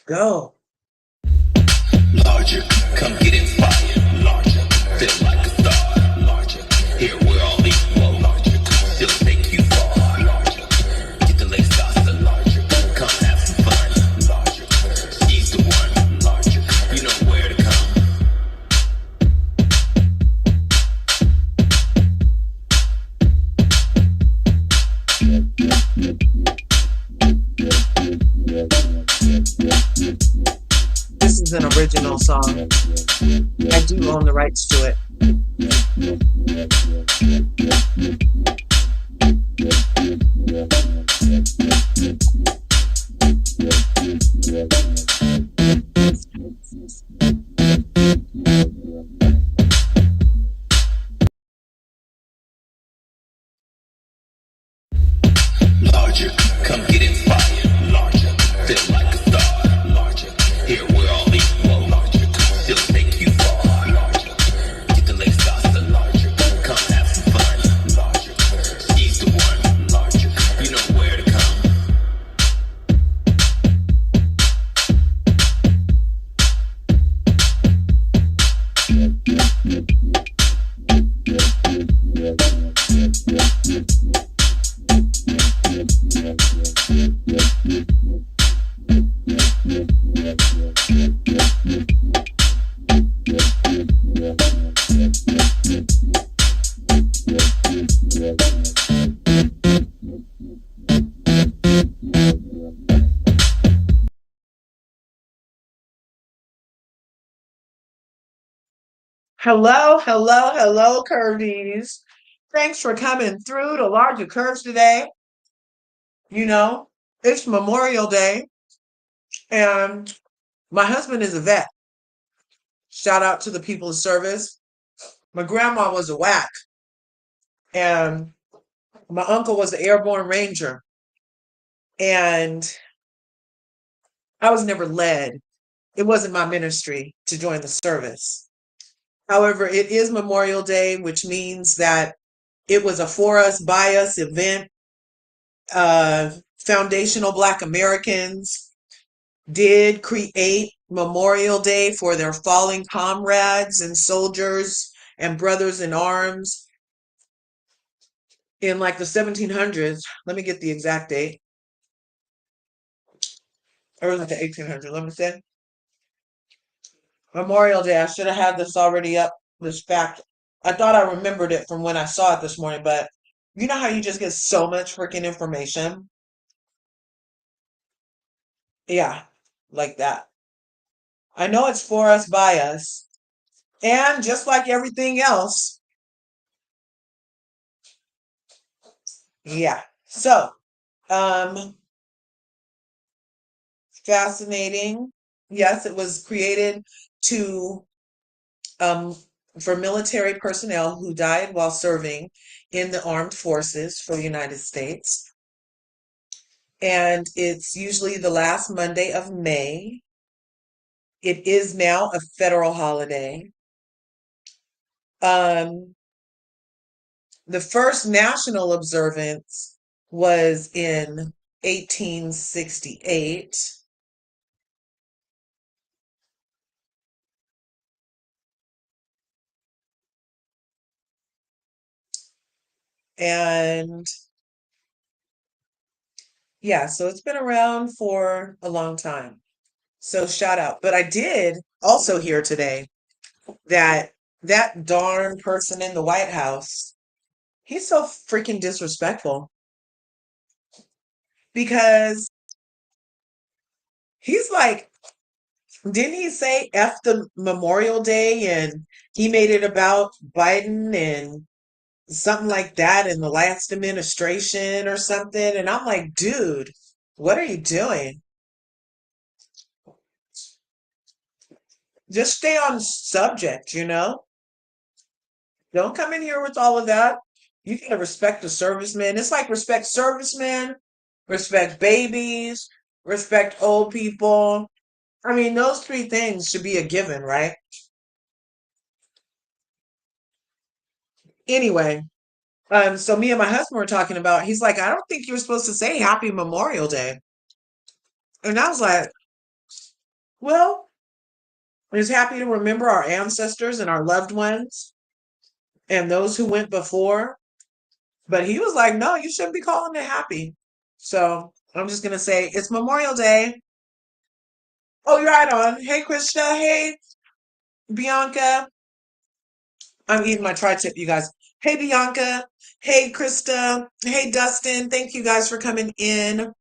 Go. Larger, come get inspired. Larger, feel like a star. Larger, here we're all equal. Larger, still take you far. Larger, get the legs faster. Larger, come have some fun. Larger, he's the one. Larger, you know where to come. This is an original song. I do own the rights to it. Larger, come get inspired. Larger, feel like a star. Larger, here we're all equal. Larger, still take you far. Larger, get the legs faster. Larger, come have some fun. Larger, he's the one. Larger, you know where to come. Hello, hello, hello, curvies. Thanks for coming through to Larger Curves today. You know, it's Memorial Day, and my husband is a vet. Shout out to the people of service. My grandma was a whack, and my uncle was an airborne ranger. And I was never led. It wasn't my ministry to join the service. However, it is Memorial Day, which means that it was a for us, by us event. Foundational Black Americans did create Memorial Day for their fallen comrades and soldiers and brothers in arms in like the 1700s. Let me get the exact date. Or was it the 1800s? Let me say. Memorial Day. I should have had this already up, this fact. I thought I remembered it from when I saw it this morning, but you know how you just get so much freaking information? Yeah, like that. I know it's for us, by us. And just like everything else, yeah. So, um, fascinating. Yes, it was created to um for military personnel who died while serving in the armed forces for the United States. And it's usually the last Monday of May. It is now a federal holiday. Um, the first national observance was in 1868. And yeah, so it's been around for a long time. So shout out. But I did also hear today that that darn person in the White House, he's so freaking disrespectful because he's like, didn't he say F the Memorial Day and he made it about Biden and something like that in the last administration or something? And I'm like, dude, what are you doing? Just stay on subject, you know? Don't come in here with all of that. You gotta respect the servicemen. It's like respect servicemen, respect babies, respect old people. I mean, those three things should be a given, right? Anyway, so me and my husband were talking about, he's like, I don't think you're supposed to say Happy Memorial Day. And I was like, Will is happy to remember our ancestors and our loved ones and those who went before. But he was like, no, you shouldn't be calling it happy. So I'm just going to say it's Memorial Day. Oh, you're right on. Hey, Krista. Hey, Bianca. I'm eating my tri-tip, you guys. Hey, Bianca. Hey, Krista. Hey, Dustin. Thank you guys for coming in.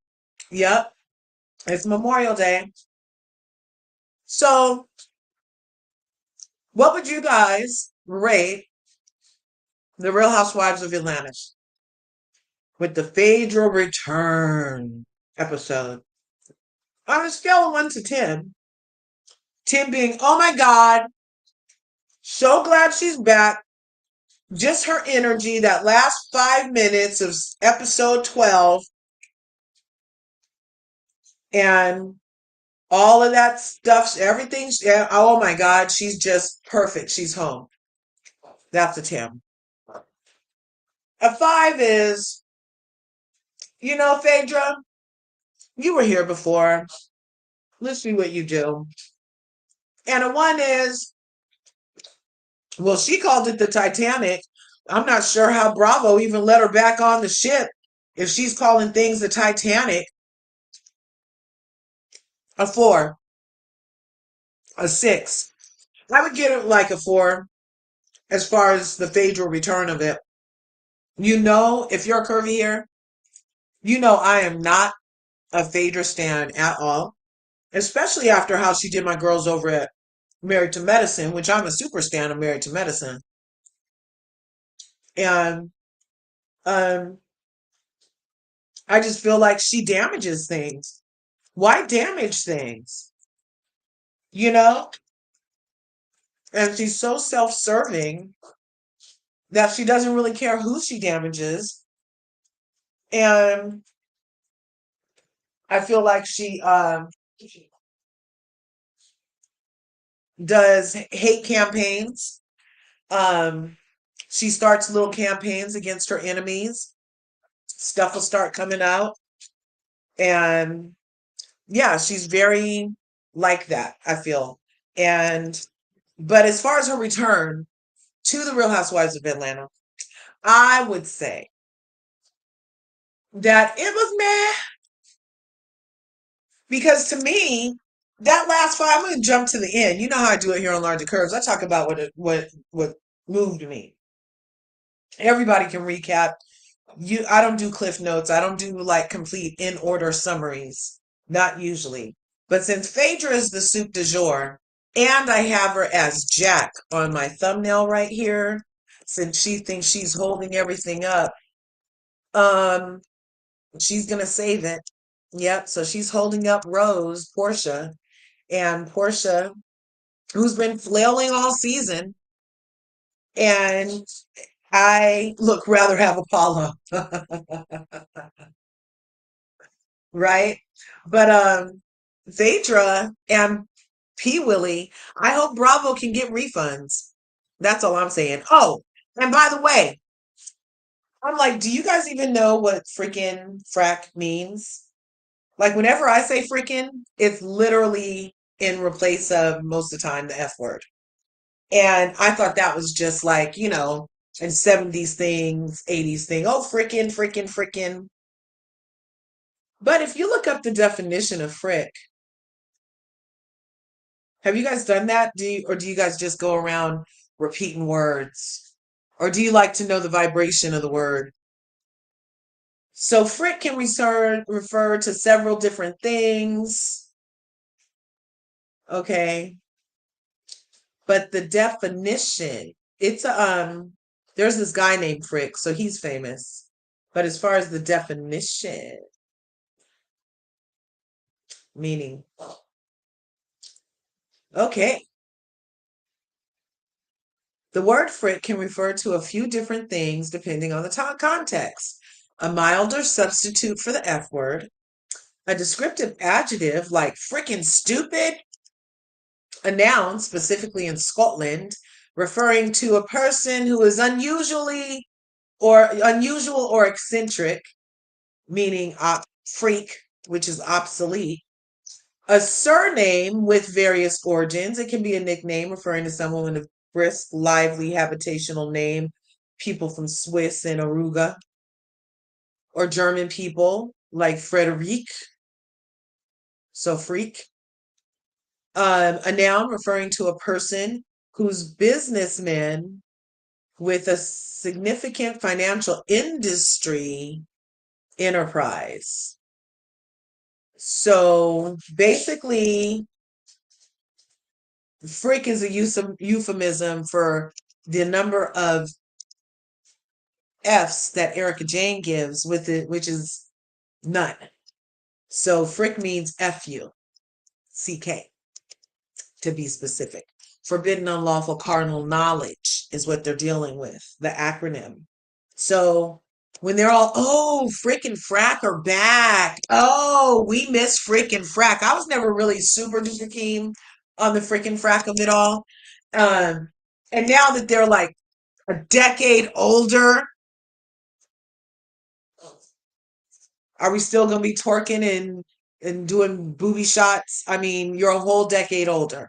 Yep, it's Memorial Day. So, what would you guys rate The Real Housewives of Atlanta with the Phaedra return episode? On a scale of 1 to 10, 10 being, oh my God, so glad she's back. Just her energy, that last 5 minutes of episode 12, and all of that stuff, everything's, oh my God, she's just perfect. She's home. That's a 10. A 5 is, Phaedra, you were here before. Let's see what you do. And a 1 is, well, she called it the Titanic. I'm not sure how Bravo even let her back on the ship if she's calling things the Titanic. A 4, a 6. I would give it like a 4 as far as the Phaedra return of it. If you're a curvy here, I am not a Phaedra stan at all, especially after how she did my girls over at Married to Medicine, which I'm a super stan of Married to Medicine. And um, I just feel like she damages things. Why damage things? You know? And she's so self-serving that she doesn't really care who she damages. And I feel like she does hate campaigns. She starts little campaigns against her enemies. Stuff will start coming out. And yeah, she's very like that, I feel. But as far as her return to the Real Housewives of Atlanta, I would say that it was meh. Because to me, that last 5, I'm going to jump to the end. You know how I do it here on Larger Curves. I talk about what moved me. Everybody can recap. I don't do cliff notes. I don't do like complete in order summaries. Not usually. But since Phaedra is the soup du jour, and I have her as Jack on my thumbnail right here, since she thinks she's holding everything up, um, she's gonna save it. Yep, so she's holding up Portia, and Portia, who's been flailing all season, and I look rather have Apollo, right? But Phaedra and P. Willie, I hope Bravo can get refunds. That's all I'm saying. Oh, and by the way, I'm like, do you guys even know what freaking frack means? Like, whenever I say freaking, it's literally in replace of most of the time the F word. And I thought that was just like, in 70s things, 80s thing. Oh, freaking, freaking, freaking. But if you look up the definition of frick, have you guys done that? Or do you guys just go around repeating words? Or do you like to know the vibration of the word? So frick can refer to several different things. Okay. But the definition, there's this guy named Frick, so he's famous. But as far as the definition, meaning, okay. The word frick can refer to a few different things depending on the context. A milder substitute for the F word, a descriptive adjective like frickin' stupid, a noun specifically in Scotland referring to a person who is unusual or eccentric, meaning freak, which is obsolete. A surname with various origins. It can be a nickname referring to someone with a brisk, lively habitational name, people from Swiss and Aruga, or German people like Frederic, so freak. A noun referring to a person who's businessman with a significant financial industry enterprise. So basically, frick is a euphemism for the number of F's that Erica Jane gives with it, which is none. So frick means F-U-C-K, to be specific. Forbidden, unlawful, carnal knowledge is what they're dealing with, the acronym. So when they're all, oh, frick and frack are back. Oh, we miss frick and frack. I was never really super duper keen on the frick and frack of it all. Um, and now that they're like a decade older, are we still gonna be twerking and doing booby shots? I mean, you're a whole decade older.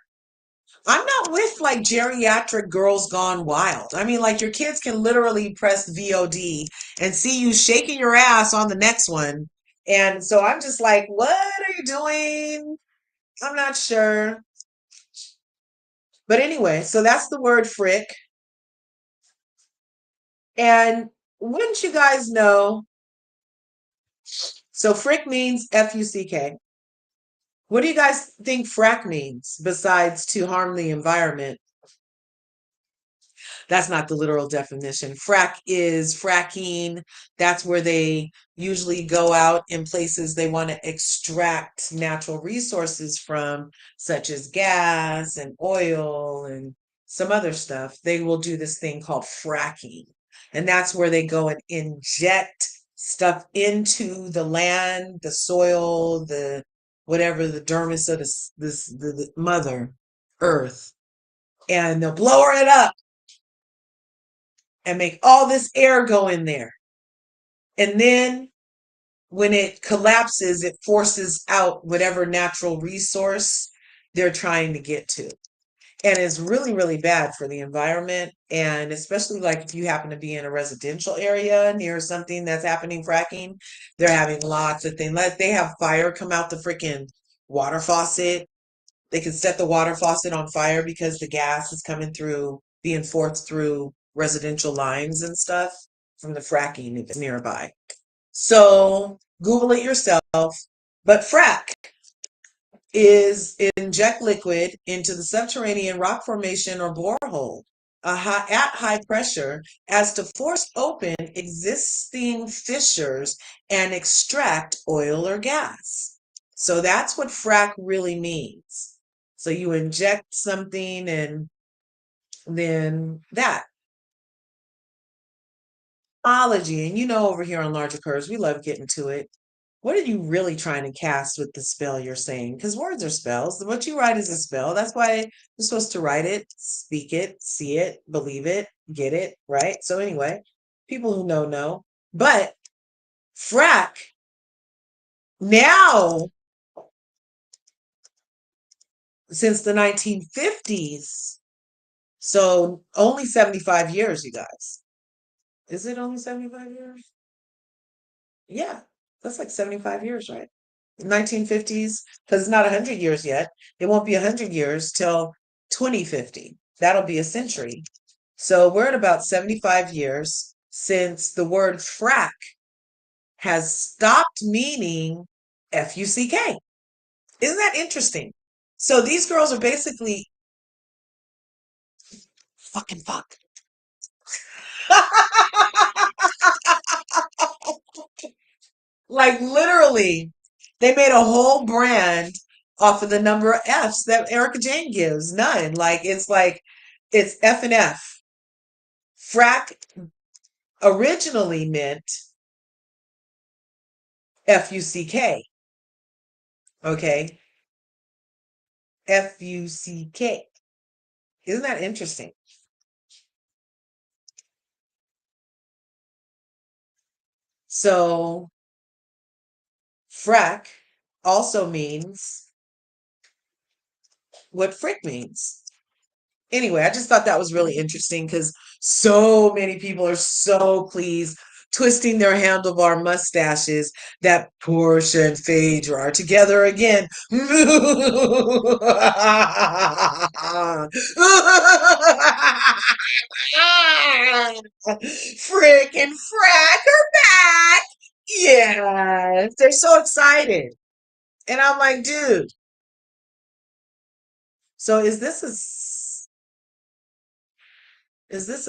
I'm not with like geriatric girls gone wild. I mean, like your kids can literally press VOD and see you shaking your ass on the next one. And so I'm just like, what are you doing? I'm not sure. But anyway, so that's the word frick. And wouldn't you guys know? So frick means F-U-C-K. What do you guys think frack means besides to harm the environment? That's not the literal definition. Frack is fracking. That's where they usually go out in places they want to extract natural resources from, such as gas and oil and some other stuff. They will do this thing called fracking. And that's where they go and inject stuff into the land, the soil, the whatever the dermis of the mother earth, and they'll blow it up and make all this air go in there. And then when it collapses, it forces out whatever natural resource they're trying to get to. And it's really, really bad for the environment. And especially like if you happen to be in a residential area near something that's happening, fracking, they're having lots of things. Like they have fire come out the freaking water faucet. They can set the water faucet on fire because the gas is coming through, being forced through residential lines and stuff from the fracking if it's nearby. So Google it yourself. But frack is inject liquid into the subterranean rock formation or borehole at high pressure as to force open existing fissures and extract oil or gas. So that's what frack really means. So you inject something and then that. Ology, and you know over here on Larger Curves, we love getting to it. What are you really trying to cast with the spell you're saying? Because words are spells. What you write is a spell. That's why you're supposed to write it, speak it, see it, believe it, get it, right? So anyway, people who know. But frack, now, since the 1950s, so only 75 years, you guys. Is it only 75 years? Yeah, that's like 75 years, right? 1950s, because it's not 100 years yet. It won't be 100 years till 2050. That'll be a century. So we're at about 75 years since the word frack has stopped meaning F-U-C-K. Isn't that interesting? So these girls are basically fucking fuck. Like literally, they made a whole brand off of the number of F's that Erica Jane gives. None. Like it's F and F. Frack originally meant F-U-C-K. Okay. F-U-C-K. Isn't that interesting? So frack also means what frick means. Anyway, I just thought that was really interesting because so many people are so pleased, twisting their handlebar mustaches that Portia and Phaedra are together again. Frick and Frack are back. Yes, they're so excited. And I'm like, dude, so is this a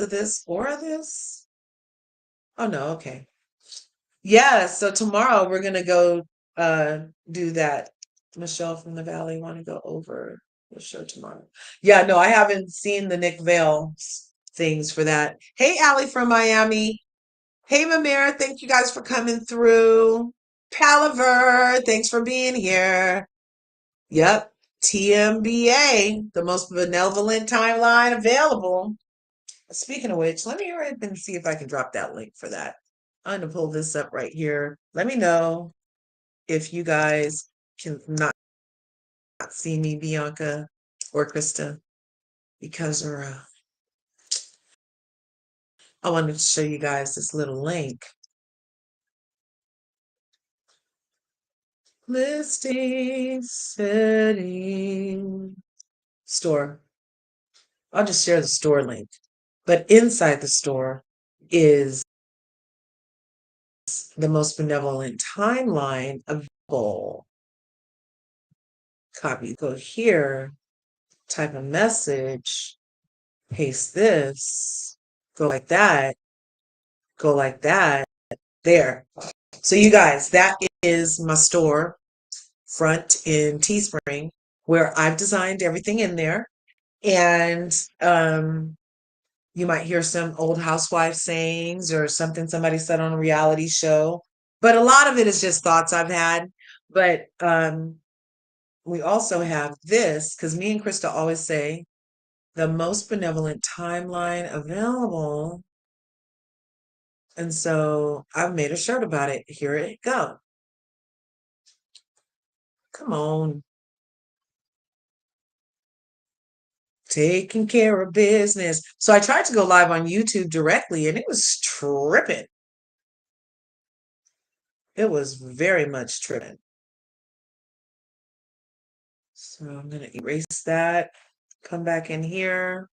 this or a this? Oh no, okay. Yeah, so tomorrow we're gonna go do that. Michelle from the Valley want to go over the show tomorrow. Yeah, no, I haven't seen the Nick Vale things for that. Hey, Allie from Miami. Hey, Mamira, thank you guys for coming through. Palaver, thanks for being here. Yep, TMBA, the most benevolent timeline available. Speaking of which, let me hurry up and see if I can drop that link for that. I'm gonna pull this up right here. Let me know if you guys can not see me, Bianca or Krista, because I wanted to show you guys this little link. Listing setting store. I'll just share the store link. But inside the store is the most benevolent timeline available. Copy. Go here, type a message, paste this, go like that, go like that. There. So you guys, that is my store front in Teespring where I've designed everything in there. And you might hear some old housewife sayings or something somebody said on a reality show. But a lot of it is just thoughts I've had. But we also have this, because me and Krista always say the most benevolent timeline available. And so I've made a shirt about it. Here it go. Come on. Taking care of business. So I tried to go live on YouTube directly and it was tripping. It was very much tripping. So I'm going to erase that. Come back in here.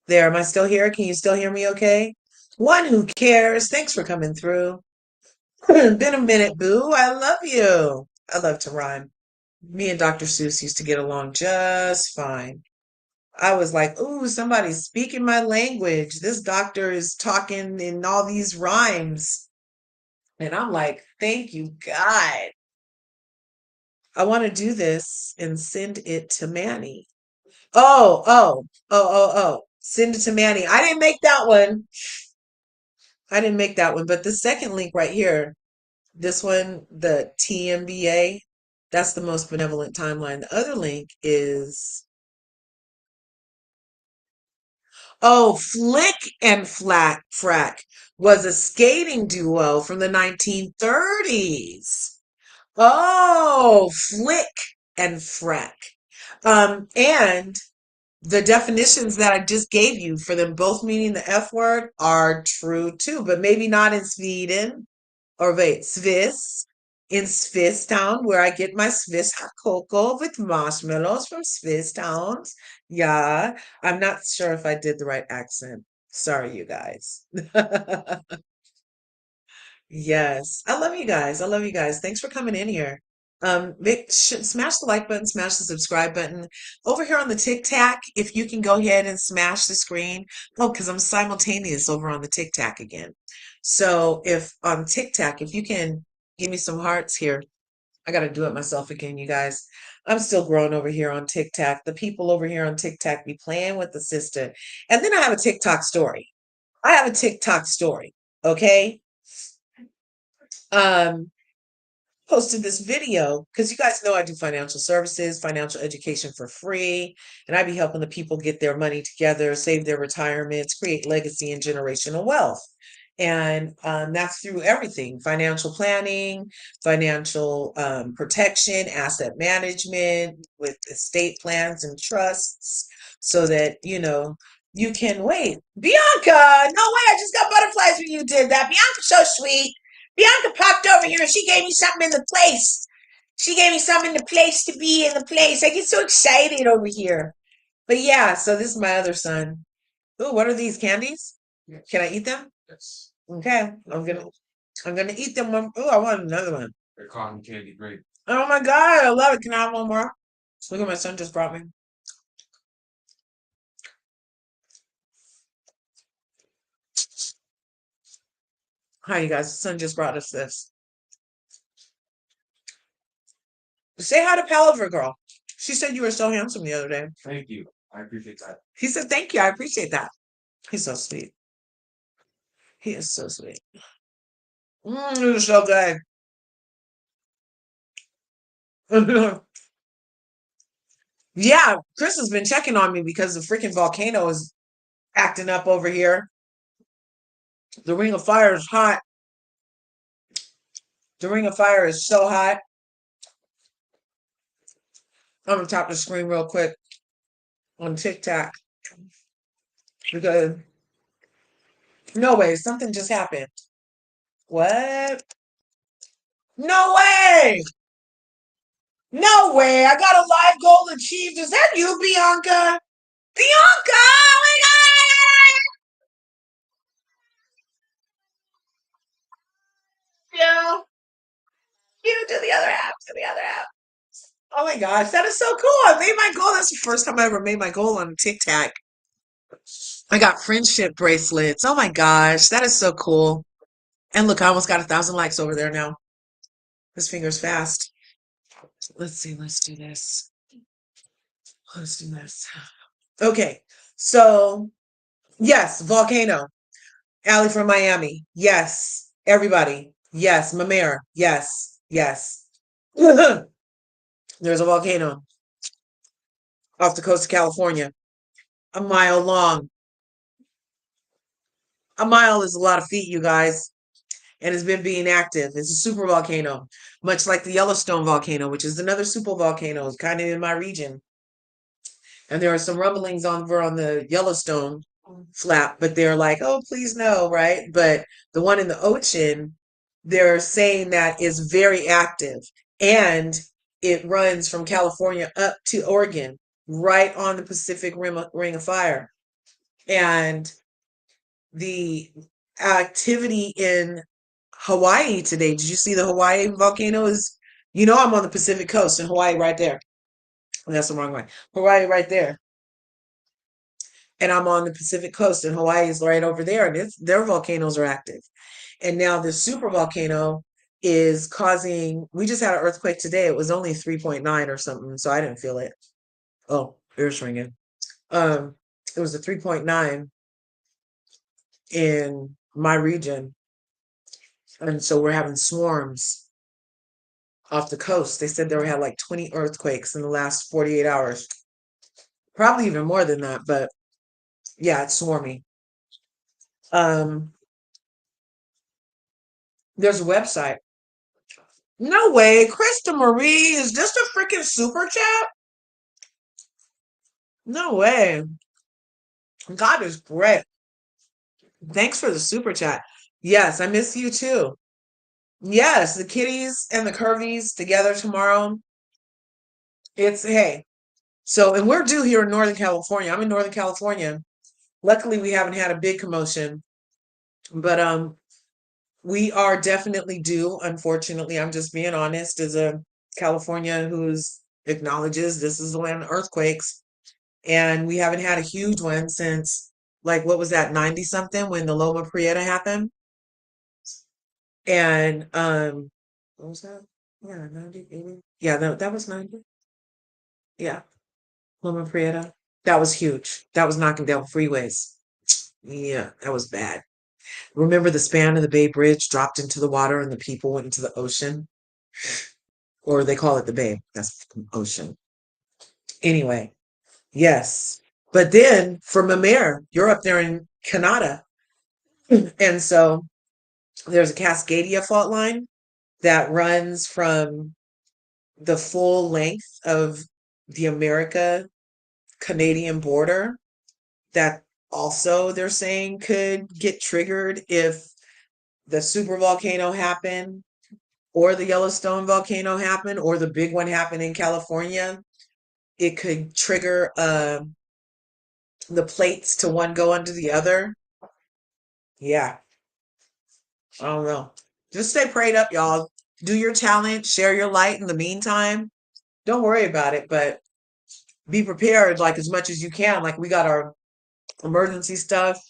There, am I still here? Can you still hear me okay? One who cares. Thanks for coming through. Been a minute, boo. I love you. I love to rhyme. Me and Dr. Seuss used to get along just fine. I was like, ooh, somebody's speaking my language. This doctor is talking in all these rhymes. And I'm like, thank you, God. I want to do this and send it to Manny. Oh. Send it to Manny. I didn't make that one. I didn't make that one. But the second link right here, this one, the TMBA, that's the most benevolent timeline. The other link is, oh, Flick and Frack was a skating duo from the 1930s. Oh, Flick and Frack. And the definitions that I just gave you for them both meaning the F word are true too, but maybe not in Sweden or wait, Swiss. In Swiss Town, where I get my Swiss hot cocoa with marshmallows from Swiss Towns. Yeah, I'm not sure if I did the right accent. Sorry, you guys. Yes. I love you guys. I love you guys. Thanks for coming in here. Smash the like button, smash the subscribe button. Over here on the TikTok, if you can go ahead and smash the screen. Oh, because I'm simultaneous over on the TikTok again. So if on TikTok, if you can give me some hearts here. I got to do it myself again, you guys. I'm still growing over here on TikTok. The people over here on TikTok be playing with the sister. And then I have a TikTok story. I have a TikTok story. Okay. Um, Posted this video because you guys know I do financial services, financial education for free, and I be helping the people get their money together, save their retirements, create legacy and generational wealth. And that's through everything: financial planning, financial protection, asset management with estate plans and trusts, so that, you can wait. Bianca, no way, I just got butterflies when you did that. Bianca's so sweet. Bianca popped over here and she gave me something in the place. She gave me something in the place to be in the place. I get so excited over here. But yeah, so this is my other son. Ooh, what are these candies? Can I eat them? Okay, I'm gonna eat them. Oh, I want another one. They're cotton candy grape. Oh my God, I love it. Can I have one more? Look what my son just brought me. Hi, you guys. The son just brought us this. Say hi to Palaver Girl. She said you were so handsome the other day. Thank you. I appreciate that. He said, thank you. I appreciate that. He's so sweet. He is so sweet. It was so good. Yeah, Chris has been checking on me because the freaking volcano is acting up over here. The Ring of Fire is hot. The Ring of Fire is so hot. I'm gonna tap the screen real quick on TikTok because no way, something just happened. What? No way! No way! I got a live goal achieved. Is that you, Bianca? Bianca! Oh my God! Yeah. You to the other app, to the other app. Oh my gosh, that is so cool. I made my goal. That's the first time I ever made my goal on TikTok. I got friendship bracelets. Oh my gosh, that is so cool. And look, I almost got 1,000 likes over there now. This finger's fast. Let's see, let's do this. Let's do this. Okay, so yes, volcano. Allie from Miami. Yes. Everybody. Yes. Mamere. Yes. Yes. There's a volcano off the coast of California, a mile long. A mile is a lot of feet, you guys, and it's been being active. It's a super volcano, much like the Yellowstone volcano, which is another super volcano. It's kind of in my region. And there are some rumblings on the Yellowstone flap, but they're like, oh, please no, right? But the one in the ocean, they're saying that is very active, and it runs from California up to Oregon, right on the Pacific Ring of Fire. And the activity in Hawaii today, did you see the Hawaii volcano? I'm on the Pacific coast, and Hawaii right there. That's the wrong way. Hawaii right there. And I'm on the Pacific coast, and Hawaii is right over there, and their volcanoes are active. And now this super volcano is causing. We just had an earthquake today. It was only 3.9 or something, so I didn't feel it. Oh, ears ringing. It was a 3.9 in my region, and so we're having swarms off the coast. They said they had like 20 earthquakes in the last 48 hours, probably even more than that, but yeah, it's swarmy. Um, there's a website. No way, Krista Marie, is this a freaking super chat? No way. God is great. Thanks for the super chat. Yes, I miss you too. Yes, the kitties and the curvies together tomorrow. It's hey. So, and we're due here in Northern California. I'm in Northern California. Luckily, we haven't had a big commotion, but we are definitely due. Unfortunately, I'm just being honest as a California who's acknowledges this is the land of earthquakes, and we haven't had a huge one since, like, what was that, 90 something, when the Loma Prieta happened. And what was that? Yeah, 90, 80. Yeah, that was 90. Yeah, Loma Prieta. That was huge. That was knocking down freeways. Yeah, that was bad. Remember the span of the Bay Bridge dropped into the water and the people went into the ocean? Or they call it the Bay. That's ocean. Anyway, yes. But then for Mamere, you're up there in Canada. And so there's a Cascadia fault line that runs from the full length of the America Canadian border that also they're saying could get triggered if the super volcano happened or the Yellowstone volcano happened or the big one happened in California. It could trigger the plates to one go under the other. Yeah, I don't know. Just stay prayed up, y'all. Do your talent, share your light in the meantime. Don't worry about it, but be prepared like as much as you can. Like we got our emergency stuff.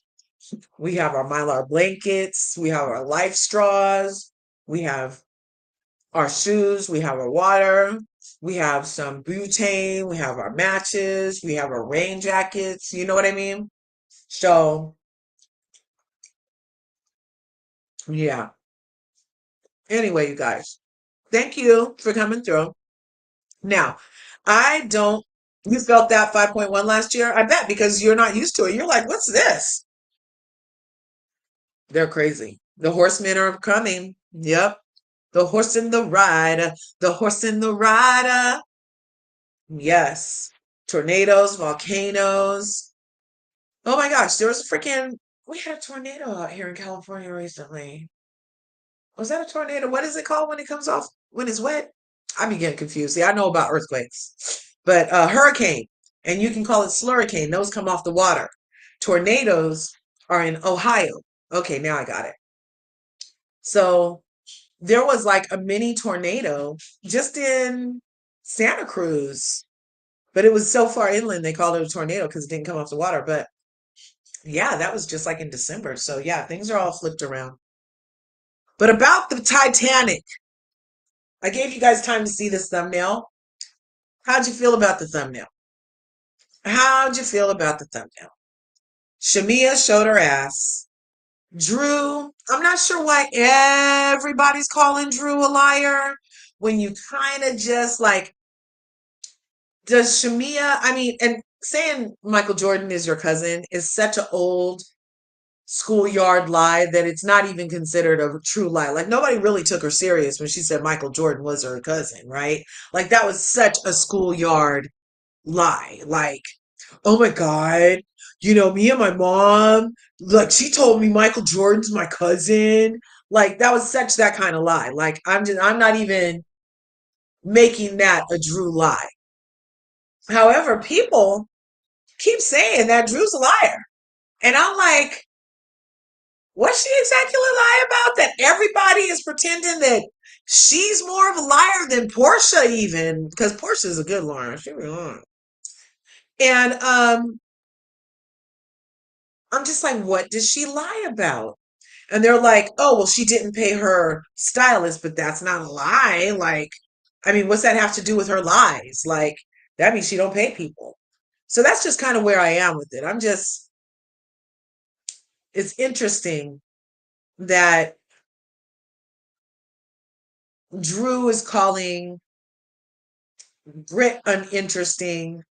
We have our Mylar blankets. We have our life straws. We have our shoes. We have our water. We have some butane. We have our matches. We have our rain jackets. You know what I mean? So, yeah. Anyway, you guys, thank you for coming through. Now, I don't, you felt that 5.1 last year? I bet because you're not used to it. You're like, what's this? They're crazy. The horsemen are coming. Yep. The horse and the rider. The horse and the rider. Yes. Tornadoes, volcanoes. Oh my gosh, there was a freaking, we had a tornado out here in California recently. Was that a tornado? What is it called when it comes off, when it's wet? I be getting confused. See, I know about earthquakes, but hurricane, and you can call it slurricane. Those come off the water. Tornadoes are in Ohio. Okay, now I got it. So there was like a mini tornado just in Santa Cruz, but it was so far inland they called it a tornado because it didn't come off the water. But yeah, that was just like in December. So yeah, things are all flipped around. But about the Titanic, I gave you guys time to see this thumbnail. How'd you feel about the thumbnail? How'd you feel about the thumbnail? Shamia showed her ass. Drew, I'm not sure why everybody's calling Drew a liar when you kind of just like, does Shamia, I mean, and saying Michael Jordan is your cousin is such an old schoolyard lie that it's not even considered a true lie. Like nobody really took her serious when she said Michael Jordan was her cousin, right? Like that was such a schoolyard lie. Like, oh my God, me and my mom, like she told me Michael Jordan's my cousin. Like that was such that kind of lie. Like I'm not even making that a Drew lie. However, people keep saying that Drew's a liar. And I'm like, what's she exactly lie about? That everybody is pretending that she's more of a liar than Portia even, because Portia's a good liar. She really lying. And I'm just like, what does she lie about? And they're like, oh, well, she didn't pay her stylist, but that's not a lie. Like, I mean, what's that have to do with her lies? Like, that means she don't pay people. So that's just kind of where I am with it. It's interesting that Drew is calling Brit uninteresting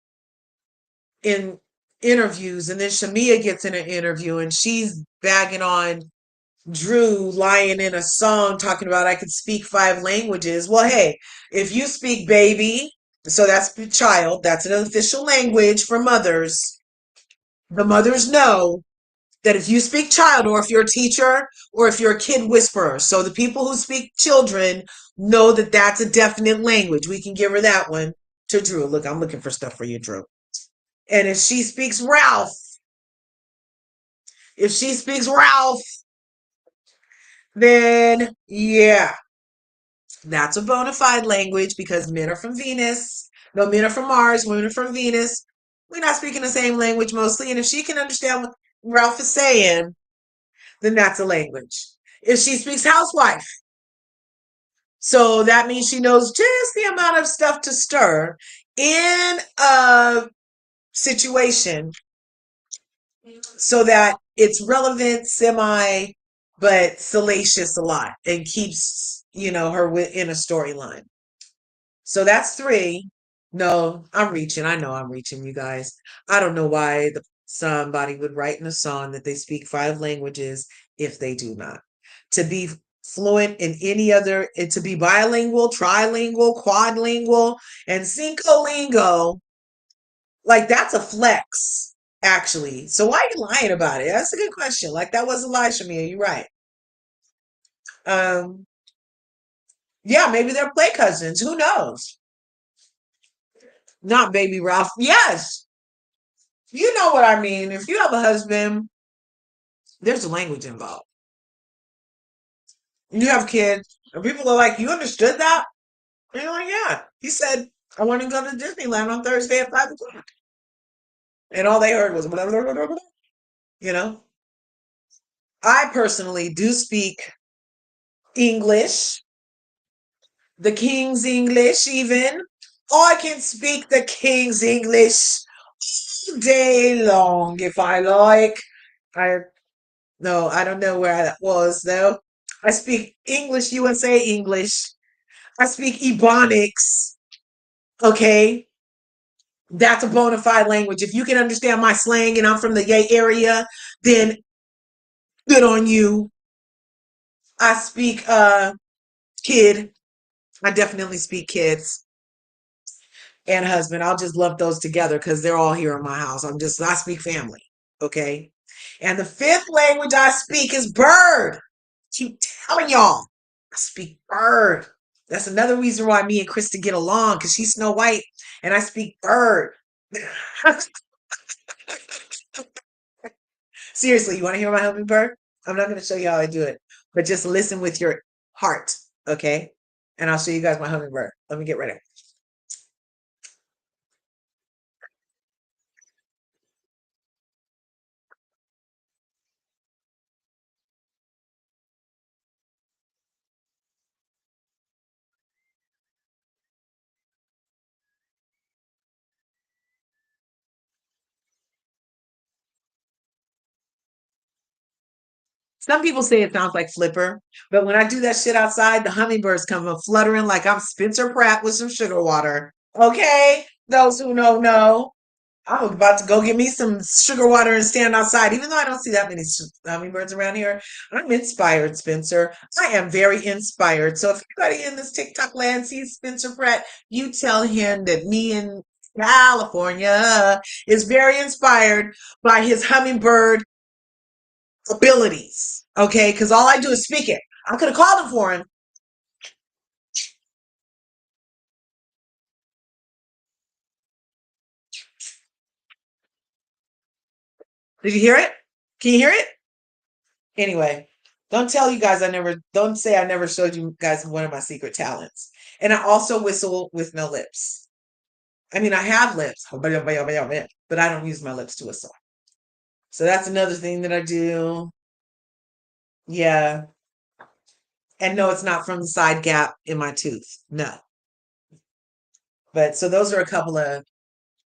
in interviews, and then Shamia gets in an interview and she's bagging on Drew lying in a song talking about I could speak 5 languages. Well, hey, if you speak baby, so that's the child, that's an official language for mothers. The mothers know that if you speak child, or if you're a teacher, or if you're a kid whisperer, so the people who speak children know that that's a definite language. We can give her that one to Drew. Look, I'm looking for stuff for you, Drew. And if she speaks Ralph, then yeah, that's a bona fide language because men are from Venus. No, men are from Mars, women are from Venus. We're not speaking the same language mostly. And if she can understand what Ralph is saying, then that's a language. If she speaks housewife, so that means she knows just the amount of stuff to stir in a situation so that it's relevant, semi, but salacious a lot and keeps, her in a storyline. So that's 3. No, I'm reaching. I know I'm reaching, you guys. I don't know why somebody would write in a song that they speak 5 languages if they do not. To be fluent in any other, to be bilingual, trilingual, quadlingual, and cincolingo, like that's a flex, actually. So why are you lying about it? That's a good question. Like that wasn't lie, Shamia. You're right. Um, yeah, maybe they're play cousins. Who knows? Not baby Ralph. Yes, you know what I mean. If you have a husband, there's a language involved. You have kids, and people are like, "You understood that?" And you're like, "Yeah." He said, "I want to go to Disneyland on Thursday at 5 o'clock," and all they heard was blah, blah, blah, blah, blah. You know. I personally do speak English, the King's English, even. I can speak the King's English all day long if I like. I no, I don't know where that was though. I speak English, USA English. I speak Ebonics. Okay, that's a bona fide language. If you can understand my slang and I'm from the Yay area, then good on you. I speak kid. I definitely speak kids and husband. I'll just lump those together because they're all here in my house. I speak family. Okay. And the fifth language I speak is bird. Keep telling y'all. I speak bird. That's another reason why me and Krista get along because she's Snow White and I speak bird. Seriously, you want to hear my hummingbird? I'm not going to show you how I do it, but just listen with your heart. Okay. And I'll show you guys my hummingbird. Let me get ready. Some people say it sounds like Flipper, but when I do that shit outside, the hummingbirds come up fluttering like I'm Spencer Pratt with some sugar water. Okay, those who know. I'm about to go get me some sugar water and stand outside, even though I don't see that many hummingbirds around here. I'm inspired, Spencer. I am very inspired. So if anybody in this TikTok land sees Spencer Pratt, you tell him that me in California is very inspired by his hummingbird abilities. Okay, because all I do is speak it. I could have called him for him. Did you hear it? Can you hear it? Anyway, don't tell you guys don't say I never showed you guys one of my secret talents. And I also whistle with no lips. I mean, I have lips, but I don't use my lips to whistle. So that's another thing that I do. Yeah. And no, it's not from the side gap in my tooth. No. But so those are a couple of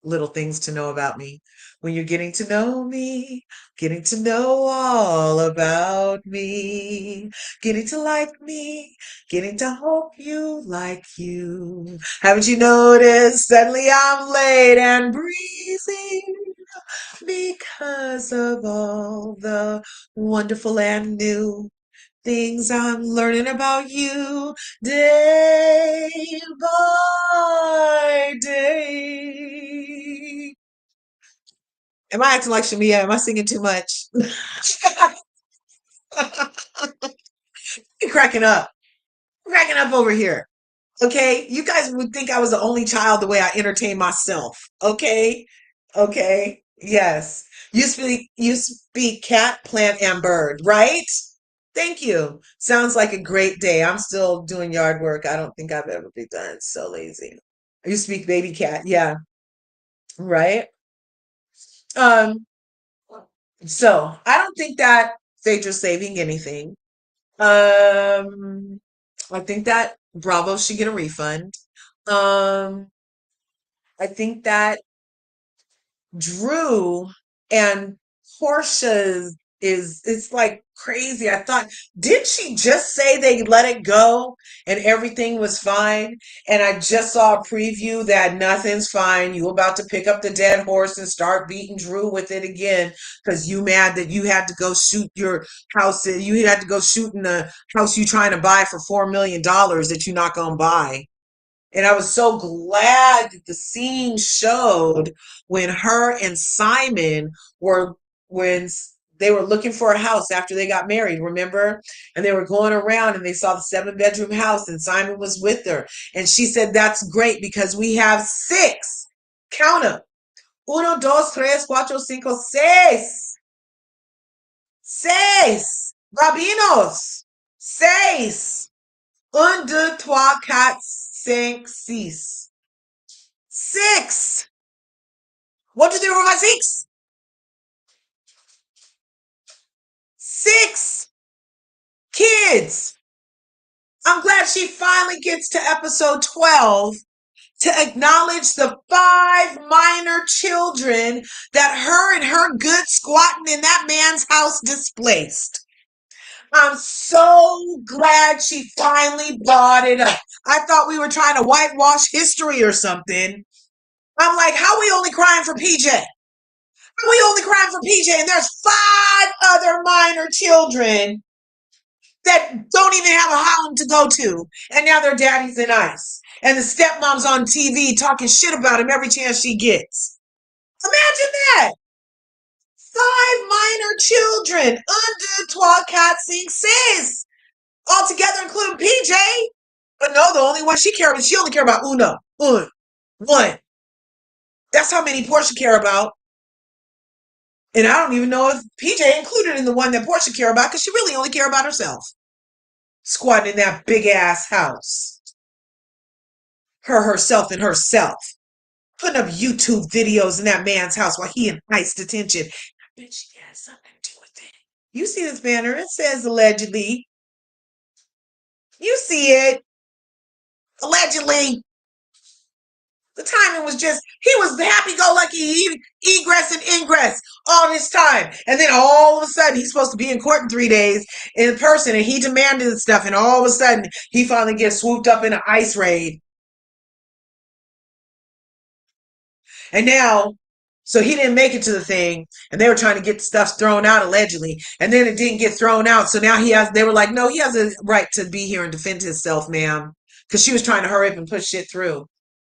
little things to know about me. When you're getting to know me, getting to know all about me, getting to like me, getting to hope you like you. Haven't you noticed? Suddenly I'm late and breezy because of all the wonderful and new things I'm learning about you day by day. Am I acting like Shamia? Am I singing too much? You're cracking up. Cracking up over here. Okay. You guys would think I was the only child the way I entertain myself. Okay. Okay. Yes. You speak cat, plant, and bird, right? Thank you. Sounds like a great day. I'm still doing yard work. I don't think I've ever been done. So lazy. You speak baby cat. Yeah. Right. Um, so I don't think that Phaedra's saving anything. Um, I think that Bravo should get a refund. Um, I think that Drew and Portia's it's like crazy. I thought, did she just say they let it go and everything was fine? And I just saw a preview that nothing's fine. You about to pick up the dead horse and start beating Drew with it again because you mad that you had to go shoot your house. You had to go shoot in the house you trying to buy for $4 million that you're not gonna buy. And I was so glad that the scene showed when her and Simon were when they were looking for a house after they got married, remember? And they were going around and they saw the 7 bedroom house and Simon was with her. And she said, that's great because we have six. Count them. Uno, dos, tres, cuatro, cinco, seis. Seis. Rabinos. Seis. Un, deux, trois, quatre, cinq, six. Six. 1, 2, 3, 4, 5, 6. Six kids. I'm glad she finally gets to episode 12 to acknowledge the 5 minor children that her and her good squatting in that man's house displaced. I'm so glad she finally brought it up. I thought we were trying to whitewash history or something. I'm like, how are we only crying for PJ? How are we only crying for PJ? And there's 5 other minor children that don't even have a home to go to. And now their daddy's in ICE. And the stepmom's on TV talking shit about him every chance she gets. Imagine that. 5 minor children. Un, deux, trois, quatre, cinq, six. All together, including PJ. But no, the only one she cares about, she only cares about uno. One. That's how many Portia care about. And I don't even know if PJ included in the one that Portia care about because she really only care about herself. Squatting in that big ass house. Herself, and herself. Putting up YouTube videos in that man's house while he in ICE detention. I bet she has something to do with it. You see this banner? It says allegedly. You see it. Allegedly. The timing was just, he was happy-go-lucky, egress and ingress all this time. And then all of a sudden, he's supposed to be in court in 3 days in person, and he demanded stuff, and all of a sudden, he finally gets swooped up in an ICE raid. And now, so he didn't make it to the thing, and they were trying to get stuff thrown out allegedly, and then it didn't get thrown out. So now they were like, no, he has a right to be here and defend himself, ma'am, because she was trying to hurry up and push shit through.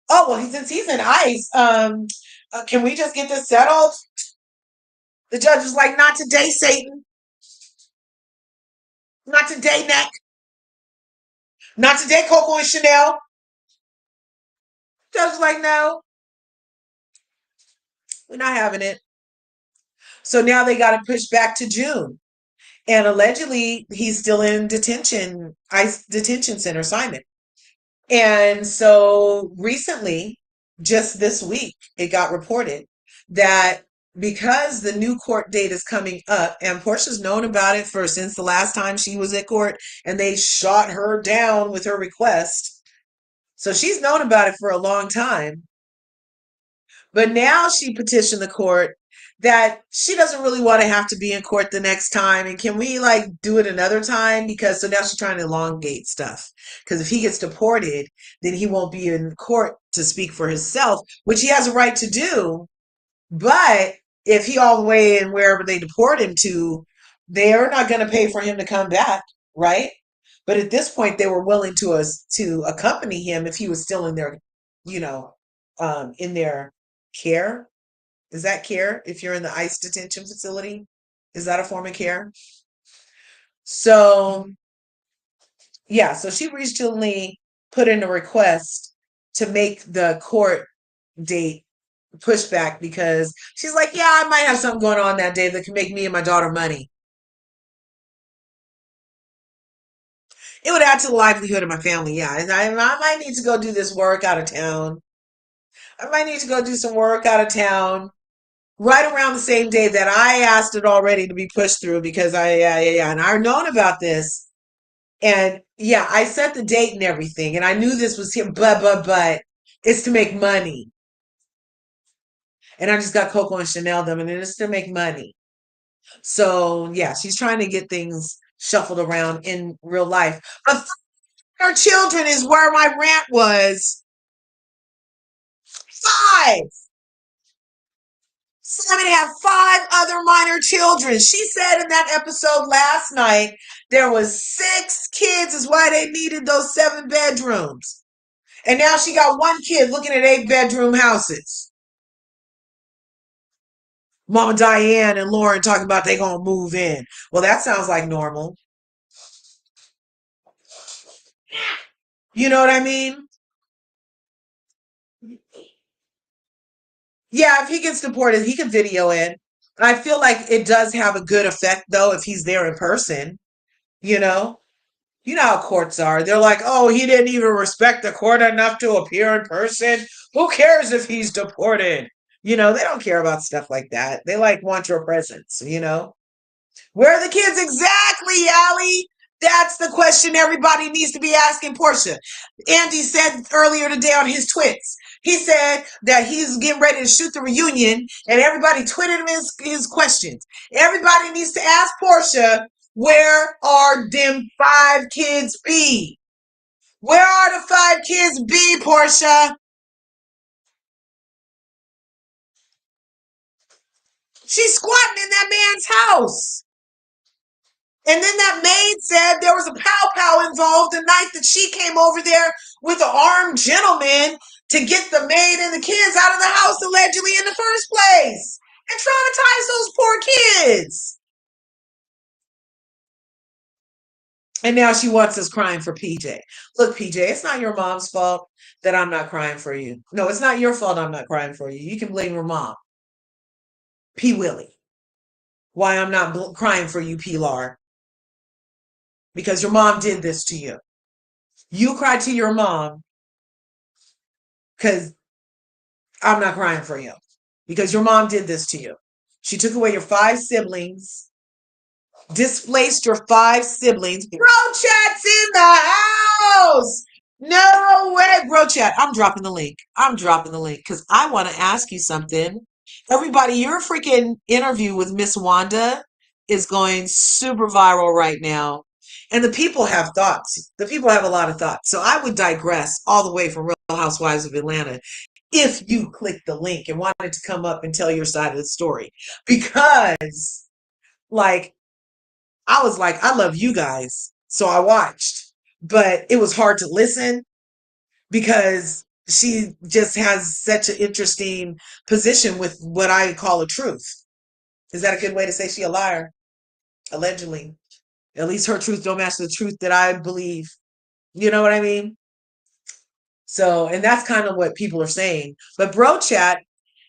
Oh, well, since he's in ICE, can we just get this settled? The judge was like, not today, Satan. Not today, Neck. Not today, Coco and Chanel. The judge was like, no, we're not having it. So now they got to push back to June. And allegedly, he's still in detention, ICE detention center, Simon. And so recently, just this week, it got reported that because the new court date is coming up, and Portia's known about it since the last time she was at court, and they shot her down with her request. So she's known about it for a long time. But now she petitioned the court that she doesn't really want to have to be in court the next time. And can we like do it another time? Because so now she's trying to elongate stuff. Because if he gets deported, then he won't be in court to speak for himself, which he has a right to do. But if he all the way in wherever they deport him to, they're not going to pay for him to come back, right? But at this point, they were willing to accompany him if he was still in their, in their care. Is that care if you're in the ICE detention facility? Is that a form of care? So, yeah, so she recently put in a request to make the court date push back because she's like, yeah, I might have something going on that day that can make me and my daughter money. It would add to the livelihood of my family, yeah. And I might need to go do this work out of town. I might need to go do some work out of town right around the same day that I asked it already to be pushed through because and I've known about this. And yeah, I set the date and everything, and I knew this was here, but it's to make money. And I just got Coco and Chanel them, and it's to make money. So yeah, she's trying to get things shuffled around in real life. But her children is where my rant was. 5. Simon had 5 other minor children. She said in that episode last night there was 6 kids is why they needed those 7 bedrooms. And now she got 1 kid looking at 8-bedroom houses. Mama Diane and Lauren talking about they gonna move in. Well, that sounds like normal. You know what I mean? Yeah, if he gets deported, he can video it. I feel like it does have a good effect though if he's there in person, you know? You know how courts are. They're like, oh, he didn't even respect the court enough to appear in person. Who cares if he's deported? They don't care about stuff like that. They like want your presence. Where are the kids exactly, Allie? That's the question everybody needs to be asking Portia. Andy said earlier today on his twits. He said that he's getting ready to shoot the reunion, and everybody tweeted him his questions. Everybody needs to ask Portia, where are them 5 kids be? Where are the 5 kids be, Portia? She's squatting in that man's house. And then that maid said there was a pow-pow involved the night that she came over there with an armed gentleman to get the maid and the kids out of the house allegedly in the first place and traumatize those poor kids. And now she wants us crying for PJ. Look, PJ, it's not your mom's fault that I'm not crying for you. No, it's not your fault I'm not crying for you. You can blame your mom. P. Willie. Why I'm not crying for you, Pilar. Because your mom did this to you. You cried to your mom because I'm not crying for you. Because your mom did this to you. She took away your 5 siblings, displaced your 5 siblings. Bro chat's in the house. No way, bro chat. I'm dropping the link. Because I want to ask you something. Everybody, your freaking interview with Miss Wanda is going super viral right now. And the people have thoughts. The people have a lot of thoughts. So I would digress all the way from Real Housewives of Atlanta if you click the link and wanted to come up and tell your side of the story. Because, like, I was like, I love you guys. So I watched. But it was hard to listen because she just has such an interesting position with what I call a truth. Is that a good way to say she a liar? Allegedly. At least her truth don't match the truth that I believe. You know what I mean? So, and that's kind of what people are saying. But Bro Chat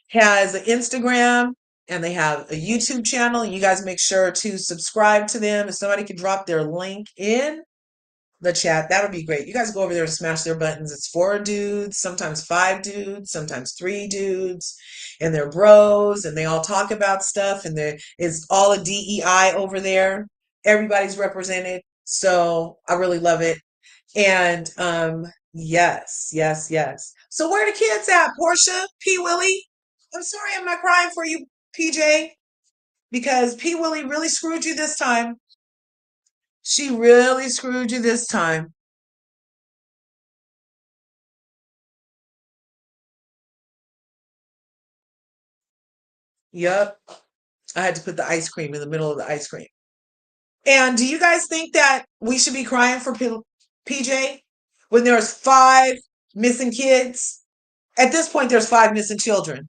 has an Instagram and they have a YouTube channel. You guys make sure to subscribe to them. If somebody could drop their link in the chat, that would be great. You guys go over there and smash their buttons. It's 4 dudes, sometimes 5 dudes, sometimes 3 dudes, and they're bros, and they all talk about stuff, and it's all a DEI over there. Everybody's represented, so I really love it. And yes, yes, yes. So where are the kids at, Portia? P. Willie? I'm sorry I'm not crying for you, PJ, because P. Willie really screwed you this time. She really screwed you this time. Yep. I had to put the ice cream in the middle of the ice cream. And do you guys think that we should be crying for PJ when there's 5 missing kids? At this point, there's 5 missing children.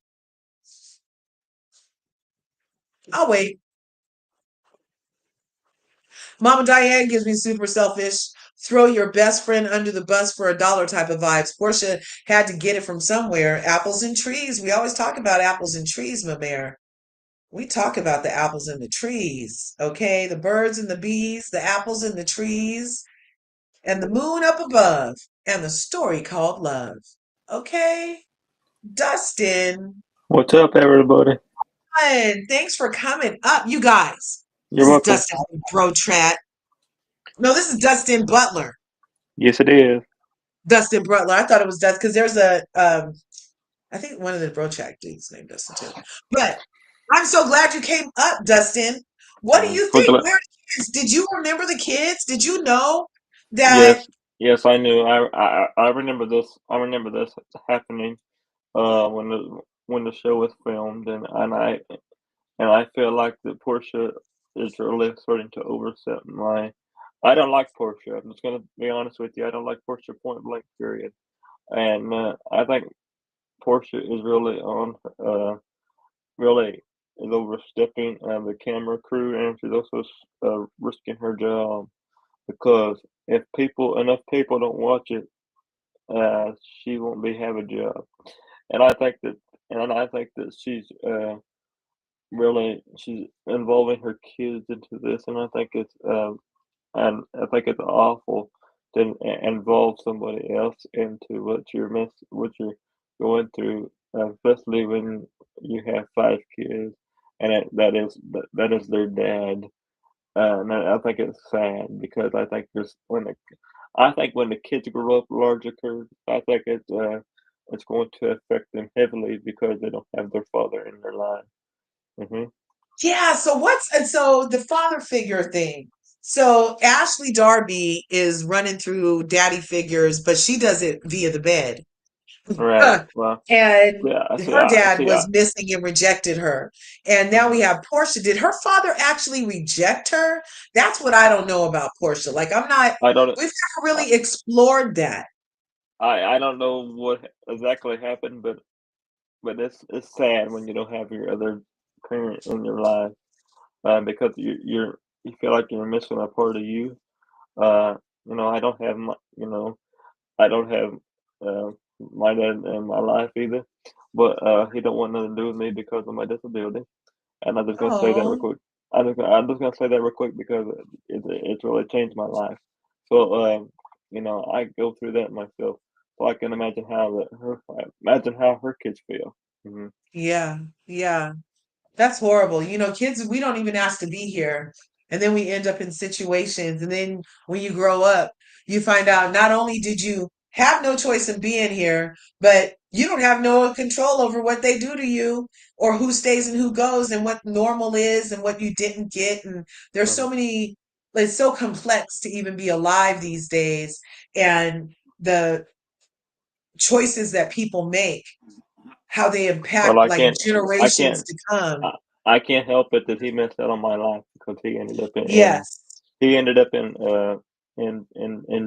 I'll wait. Mama Diane gives me super selfish. Throw your best friend under the bus for $1 type of vibes. Portia had to get it from somewhere. Apples and trees. We always talk about apples and trees, my mayor. We talk about the apples and the trees, okay? The birds and the bees, the apples and the trees, and the moon up above, and the story called love. Okay? Dustin. What's up, everybody? Thanks for coming up, you guys. You're This is welcome. Dustin from Bro Chat. No, this is Dustin Butler. Yes, it is. Dustin Butler. I thought it was Dustin because there's I think one of the Bro Chat dudes named Dustin too. But I'm so glad you came up, Dustin. What do you For think? the Where are the kids? Did you remember the kids? Did you know that? yes, yes, I knew. I remember this. I remember this happening. When the show was filmed, and I feel like that Portia is really starting to overstep my. I don't like Portia. I'm just gonna be honest with you. I don't like Portia point blank period. And I think Portia is really on really is overstepping the camera crew, and she's also risking her job because if people enough people don't watch it, uh, she won't be have a job. And I think that and I think that she's involving her kids into this, and I think it's awful to involve somebody else into what you're going through, especially when you have 5 kids, and that is their dad. And I think it's sad because I think when the kids grow up larger, I think it's going to affect them heavily because they don't have their father in their life. Hmm. Yeah, so so the father figure thing. So Ashley Darby is running through daddy figures, but she does it via the bed. Right. Huh. Well, And yeah. I see. her I dad see. was missing and rejected her. And now we Mhm. have Portia. Did her father actually reject her? That's what I don't know about Portia. Like I don't. we've never really explored that. I don't know what exactly happened, but it's sad when you don't have your other parent in your life, because you feel like you're missing a part of you. Uh, I don't have I don't have my dad in my life either, but he don't want nothing to do with me because of my disability. And I'm just gonna say that real Oh, quick. I'm just gonna say that real quick because it's really changed my life. So I go through that myself, so I can imagine imagine how her kids feel. Hmm. yeah, yeah. That's horrible. Kids, we don't even ask to be here. And then we end up in situations. And then when you grow up, you find out not only did you have no choice in being here, but you don't have no control over what they do to you or who stays and who goes and what normal is and what you didn't get. And there's so Hmm. many, it's so complex to even be alive these days. And the choices that people make, how they Well, impact like I generations can't, to come. I, I can't help it that he missed out on my life because Yes. he ended up in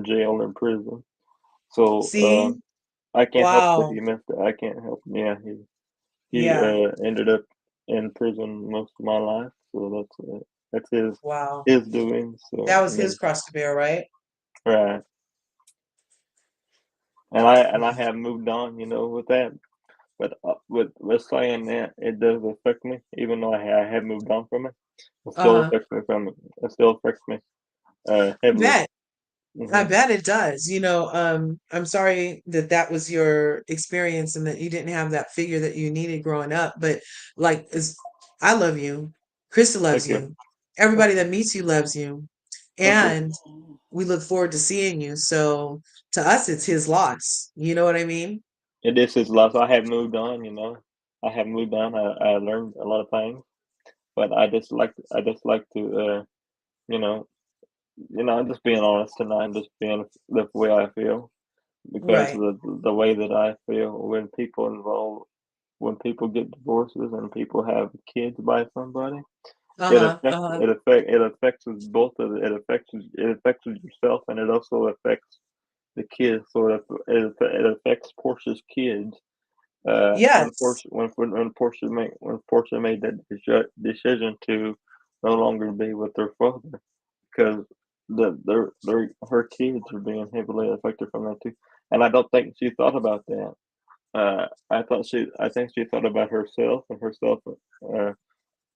jail or prison. So See? I can't help that Wow. he missed it. I can't help. Yeah, he Yeah. ended up in prison most of my life, so that's Wow. his doing. So That I was his mean, cross to bear, right? right, and I have moved on, with that. But with saying that, it does affect me, even though I have moved on from it. It still Uh-huh. affects me from it. It still affects me I heavily. bet. I Hmm. bet it does. I'm sorry that that was your experience and that you didn't have that figure that you needed growing up. But like, I love you. Krista loves Thank you. you. Thank Everybody you. that meets you loves you. Thank you. And we look forward to seeing you. So to us, it's his loss. You know what I mean? It is his loss. I have moved on. I have moved on. I learned a lot of things, but I just like to you know I'm just being honest tonight, just being the way I feel because Right. the way that I feel when people get divorces and people have kids by somebody, Uh-huh. Uh-huh. it affects us both. It affects yourself, and it also affects the kids. So it affects Portia's kids. Yes. When Portia made that decision to no longer be with their father because her kids are being heavily affected from that too. And I don't think she thought about that. I think she thought about uh,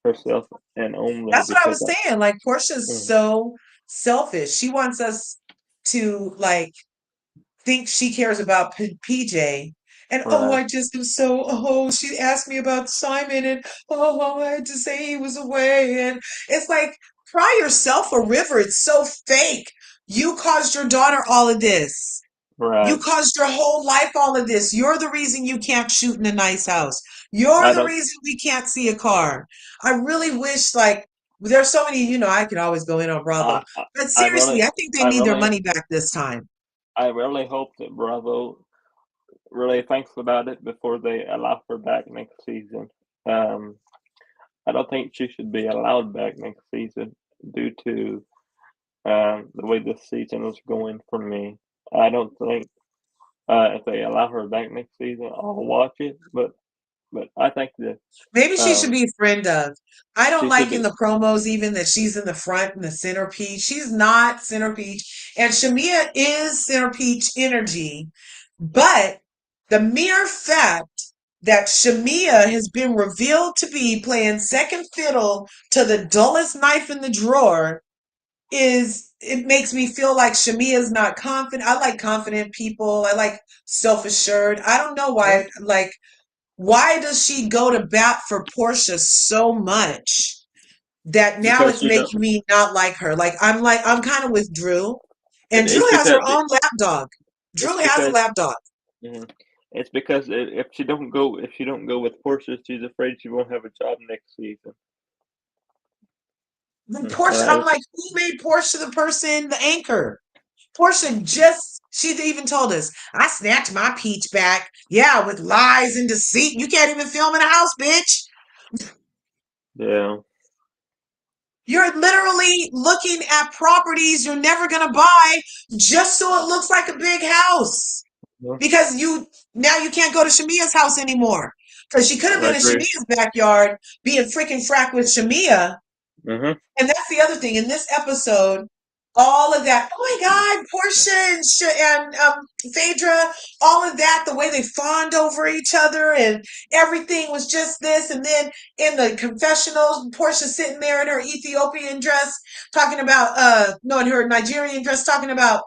herself and only That's what I because was saying. Like Portia's mm, so selfish. She wants us to like think she cares about PJ. And oh, right, I just am so she asked me about Simon and I had to say he was away. And it's like cry yourself a river. It's so fake. You caused your daughter all of this. You right. caused your whole life all of this. You're the reason you can't shoot in a nice house. You're I the don't. reason we can't see a car. I really wish like There's so many, I could always go in on Bravo. I, I, But I seriously, really, I think they I need their really, money back this time. I really hope that Bravo really thinks about it before they allow her back next season. Um, I don't think she should be allowed back next season due to the way this season is going for me. I don't think if they allow her back next season, I'll watch it. But I think that Maybe she should um, be a friend of. I don't she should like in be. the promos even that she's in the front and the centerpiece. She's not centerpiece. And Shamia is centerpiece energy. But the mere fact that Shamia has been revealed to be playing second fiddle to the dullest knife in the drawer it makes me feel like Shamia is not confident. I like confident people. I like self-assured. I don't know Yeah, why, like, why does she go to bat for Portia so much that now because it's she don't. making me not like her? I'm kind of with Drew, and Drew It's has her because own lapdog. it's Drew has a because lapdog. mhm. It's because if she don't go with Portia, she's afraid she won't have a job next season. But Mm, Portia, I'm right? like, who made Portia the person, the anchor? Portia she even told us, I snatched my peach back. Yeah, with lies and deceit. You can't even film in a house, bitch. Yeah. You're literally looking at properties you're never going to buy just so it looks like a big house. Yeah, Because now you can't go to Shamia's house anymore. Because she could have I been in agree. Shamia's backyard being freaking frack with Shamia. Mhm. And that's the other thing in this episode. All of that. Oh my God, Portia and Phaedra, all of that, the way they fawned over each other and everything was just this. And then in the confessionals, Portia sitting there in her Ethiopian dress, talking about, no, in her Nigerian dress, talking about,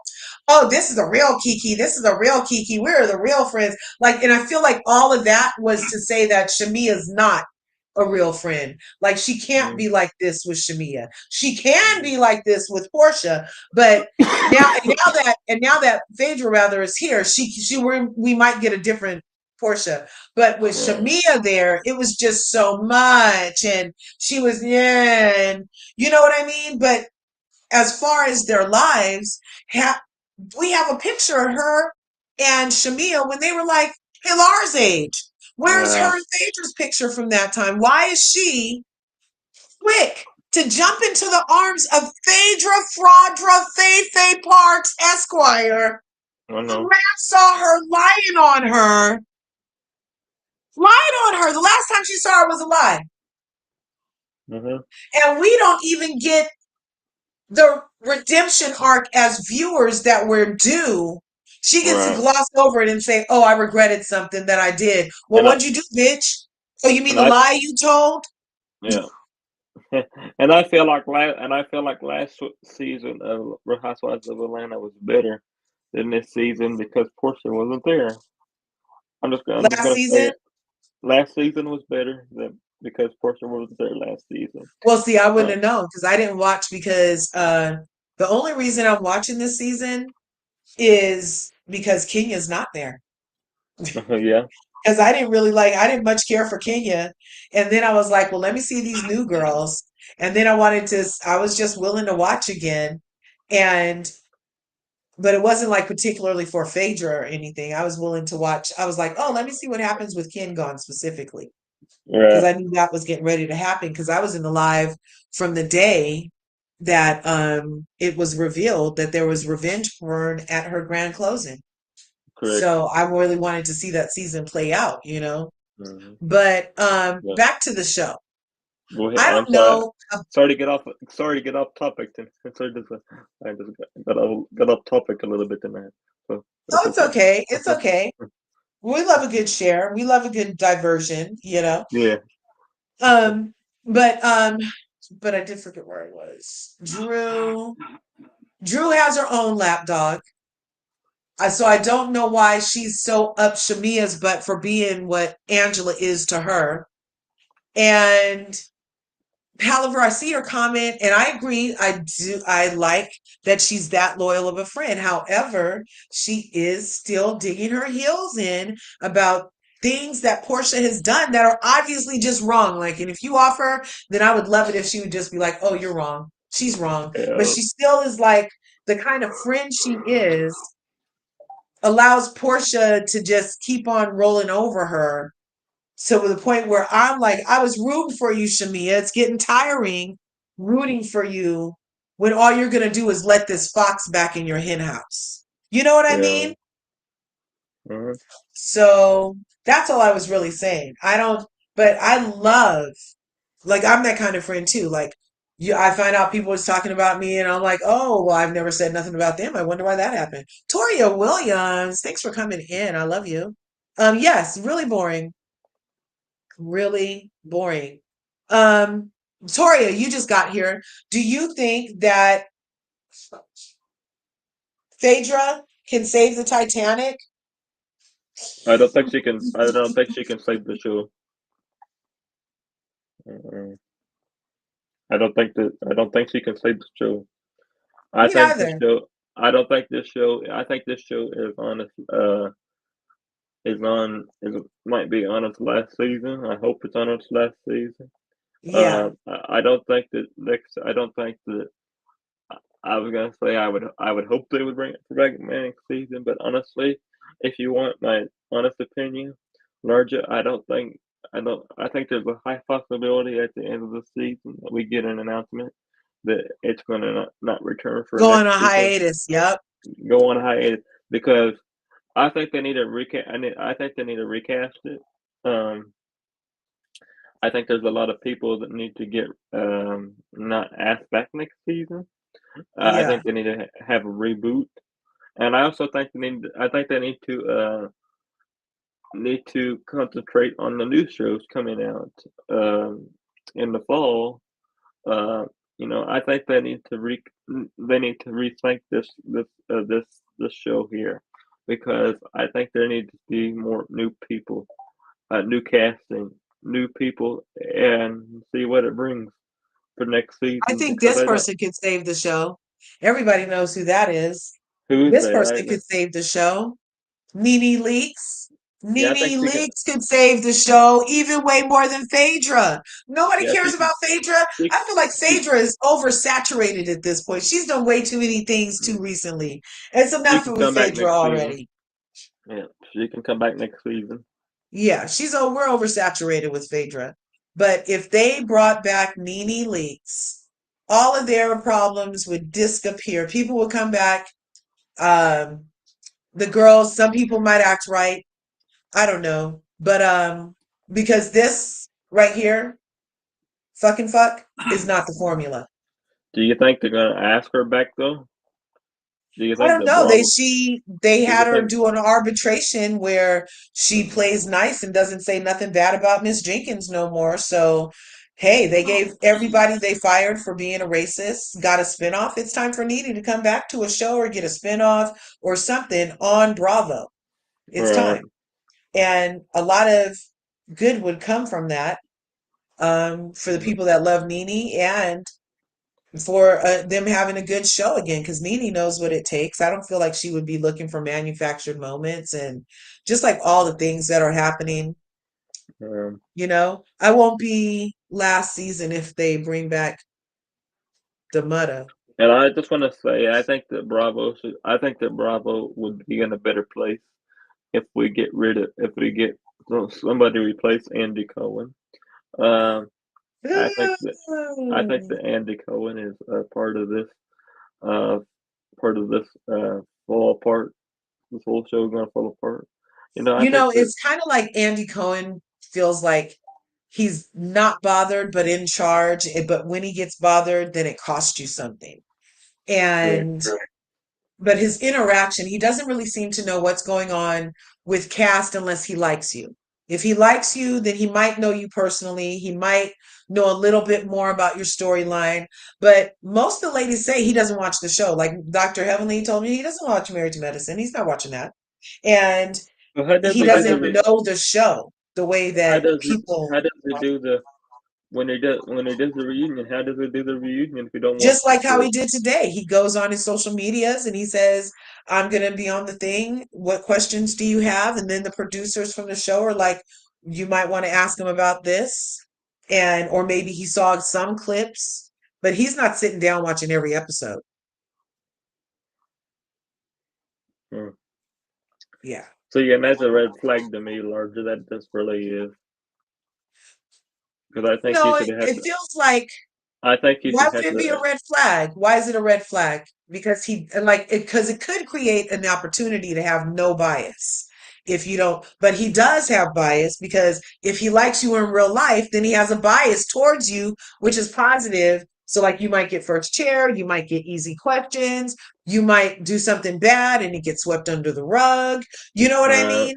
oh, this is a real Kiki. This is a real Kiki. We're the real friends. Like, and I feel like all of that was to say that Shamia's not a real friend. Like she can't Mhm. be like this with Shamia. She can be like this with Portia, but now that Phaedra rather is here, we might get a different Portia. But with Yeah. Shamia there, it was just so much, and she was and you know what I mean. But as far as their lives, we have a picture of her and Shamia when they were like Hilar's age. Where's her Yeah. and Phaedra's picture from that time? Why is she quick to jump into the arms of Phaedra Fraudra Phae Phae Parks Esquire, I who know. last saw her lying on her? Lying on her. The last time she saw her was a lie. Mhm. And we don't even get the redemption arc as viewers that we're due. She gets to Right. gloss over it and say, oh, I regretted something that I did. Well, And I what'd you do, bitch? Oh, you mean and the I lie you told? yeah. And I feel like season of Real Housewives of Atlanta was better than this season because Portia wasn't there. I'm just Last gonna say season? it. Last season was better than because Portia wasn't there last season. Well, see, I wouldn't Uh, have known because I didn't watch because the only reason I'm watching this season is because Kenya's not there. yeah. Because I didn't much care for Kenya. And then I was like, well, let me see these new girls. And then I was just willing to watch again. And, but it wasn't like particularly for Phaedra or anything. I was willing to watch. I was like, oh, let me see what happens with Ken gone specifically. Because Right. I knew that was getting ready to happen because I was in the live from the day that it was revealed that there was revenge porn at her grand closing. Correct. So I really wanted to see that season play out. Mhm. But Yeah. back to the show. Go ahead. I I'm don't sorry. know. Sorry to get off. Sorry to get off topic. Sorry, I just got off topic a little bit tonight. So Oh, that's it's okay. okay. It's okay. We love a good share. We love a good diversion. Yeah. Um, but um, but I did forget where I was. Drew has her own lapdog. So I don't know why she's so up Shamia's butt for being what Angela is to her. And however, I see her comment, and I agree. I do. I like that she's that loyal of a friend. However, she is still digging her heels in about things that Portia has done that are obviously just wrong. Like, and if you offer, then I would love it if she would just be like, "Oh, you're wrong. She's wrong," but Yeah, she still is like the kind of friend she is allows Portia to just keep on rolling over her. So to the point where I'm like, I was rooting for you, Shamia. It's getting tiring rooting for you when all you're gonna do is let this fox back in your hen house. You know what I yeah. mean? Uh-huh. So that's all I was really saying. I don't, but I love, like, I'm that kind of friend too. Like, I find out people was talking about me, and I'm like, oh, well, I've never said nothing about them. I wonder why that happened. Toria Williams, thanks for coming in. I love you. Yes, really boring. Really boring. Um, Toria, you just got here. Do you think that Phaedra can save the Titanic? I don't think she can. I don't think she can save the show. Uh, I don't think that. I don't think she can save the show. I Me think this neither. show. I don't think this show. I think this show is on its. Is on. Is might be on its last season. I hope it's on its last season. Yeah. I don't think that next. I don't think that. I was gonna say I would hope they would bring it back next season, but honestly, if you want my honest opinion, larger, I think there's a high possibility at the end of the season that we get an announcement that it's gonna not return for Go on next a season, hiatus. Yep. go on hiatus because I think they need to recast. I think they need to recast it. Um, I think there's a lot of people that need to get not asked back next season. I Yeah. think they need to have a reboot, and I also think I think they need to concentrate on the new shows coming out in the fall. Uh, you know, I think they need to rethink this show here because I think there need to be more new people, new casting, new people, and see what it brings for next I season think because this I don't. person could save the show. Everybody knows who that is. Who is This that? person could save the show. Nene Leaks. Yeah, I think Nene she can. Leaks could save the show even way more than Phaedra. Nobody Yeah, cares about Phaedra. she, I feel like she, Phaedra is oversaturated at this point. She's done way too many things too recently. It's she enough can with come back Phaedra next season. already. Yeah, she can come back next season. Yeah, we're oversaturated with Phaedra. But if they brought back Nene Leaks, all of their problems would disappear. People would come back. Um, the girls, some people might act right. I don't know. But because this right here, fucking fuck, is not the formula. Do you think they're gonna ask her back though? Do you I think don't the know. Bravo? They Do you had her think? do an arbitration where she plays nice and doesn't say nothing bad about Miss Jenkins no more. So hey, they gave everybody they fired for being a racist got a spinoff. It's time for Needy to come back to a show or get a spinoff or something on Bravo. It's Right. time. And a lot of good would come from that, for the people that love Nene and for them having a good show again because Nene knows what it takes. I don't feel like she would be looking for manufactured moments and just like all the things that are happening. Um, I won't be last season if they bring back the Mutta. and I just want to say, I think that Bravo would be in a better place if we get somebody to replace Andy Cohen. Um, I think that I think that Andy Cohen is a uh, part of this fall apart. This whole show is gonna fall apart. You know, I think that It's kind of like Andy Cohen feels like he's not bothered but in charge, but when he gets bothered, then it costs you something. yeah, And but his interaction, he doesn't really seem to know what's going on with cast unless he likes you. If he likes you, then he might know you personally. He might know a little bit more about your storyline. But most of the ladies say he doesn't watch the show. Like Dr. Heavenly told me he doesn't watch Married to Medicine. He's not watching that. And but how does he he do doesn't the? know the show the way How that does he? people. How does he do the? when they does the reunion, how does it do the reunion if you don't watch Just the like how he show? did today. He goes on his social medias and he says, I'm going to be on the thing. What questions do you have? And then the producers from the show are like, you might want to ask him about this. And, or maybe he saw some clips, but he's not sitting down watching every episode. Hmm. Yeah. So yeah, that's a red flag to me, larger. That this really is because I think he No, should have. it feels like, I think he why should would have it be a to. red flag? Why is it a red flag? Because because it could create an opportunity to have no bias if you don't, but he does have bias because if he likes you in real life, then he has a bias towards you, which is positive. So, like, you might get first chair, you might get easy questions, you might do something bad and it gets swept under the rug. You know what I Uh, mean?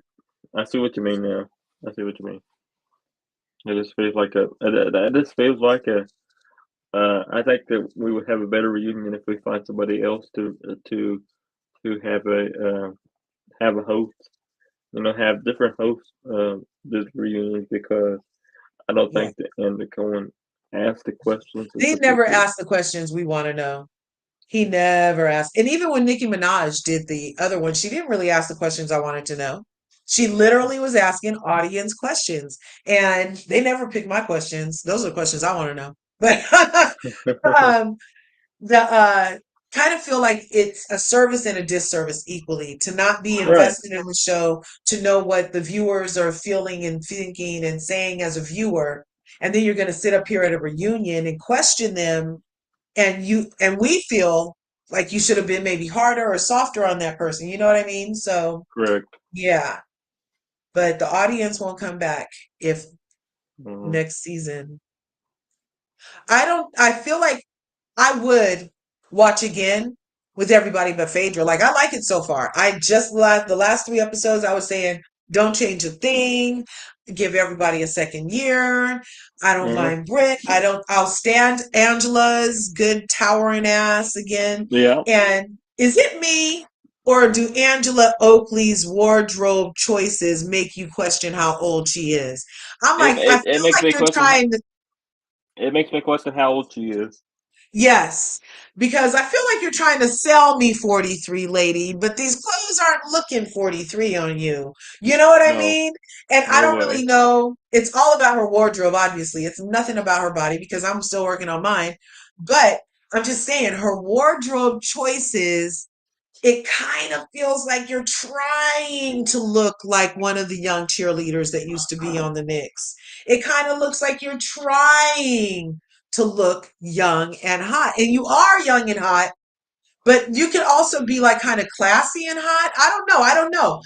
I see what you mean now. I see what you mean. It just feels like a. It just feels like a. I think that we would have a better reunion if we find somebody else to have a host. Have different hosts this reunion because I don't Yeah. think that Andy Cohen asked the questions as They if we never could. ask the questions we want to know. He never asked. And even when Nicki Minaj did the other one, she didn't really ask the questions I wanted to know. She literally was asking audience questions. And they never picked my questions. Those are the questions I want to know. But um the kind of feel like it's a service and a disservice equally to not be Right, invested in the show, to know what the viewers are feeling and thinking and saying as a viewer. And then you're going to sit up here at a reunion and question them, and we feel like you should have been maybe harder or softer on that person. You know what I mean? So correct. yeah, but the audience won't come back if Hmm. next season. I feel like I would watch again with everybody but Phaedra. Like, I like it so far. I just love the last three episodes. I was saying, don't change a thing. Give everybody a second year. I don't Hmm. mind Brit. I'll stand Angela's good towering ass again. Yeah, And is it me, or do Angela Oakley's wardrobe choices make you question how old she is? I'm it, like, I it it feel makes like me you're question. trying to. It makes me question how old she is. Yes, because I feel like you're trying to sell me 43, lady, but these clothes aren't looking 43 on you. You know what I No, mean? And I no don't really way. know. It's all about her wardrobe, obviously. It's nothing about her body because I'm still working on mine. But I'm just saying, her wardrobe choices, it kind of feels like you're trying to look like one of the young cheerleaders that used to be on the Knicks. It kind of looks like you're trying to look young and hot. And you are young and hot, but you can also be like kind of classy and hot. I don't know. I don't know.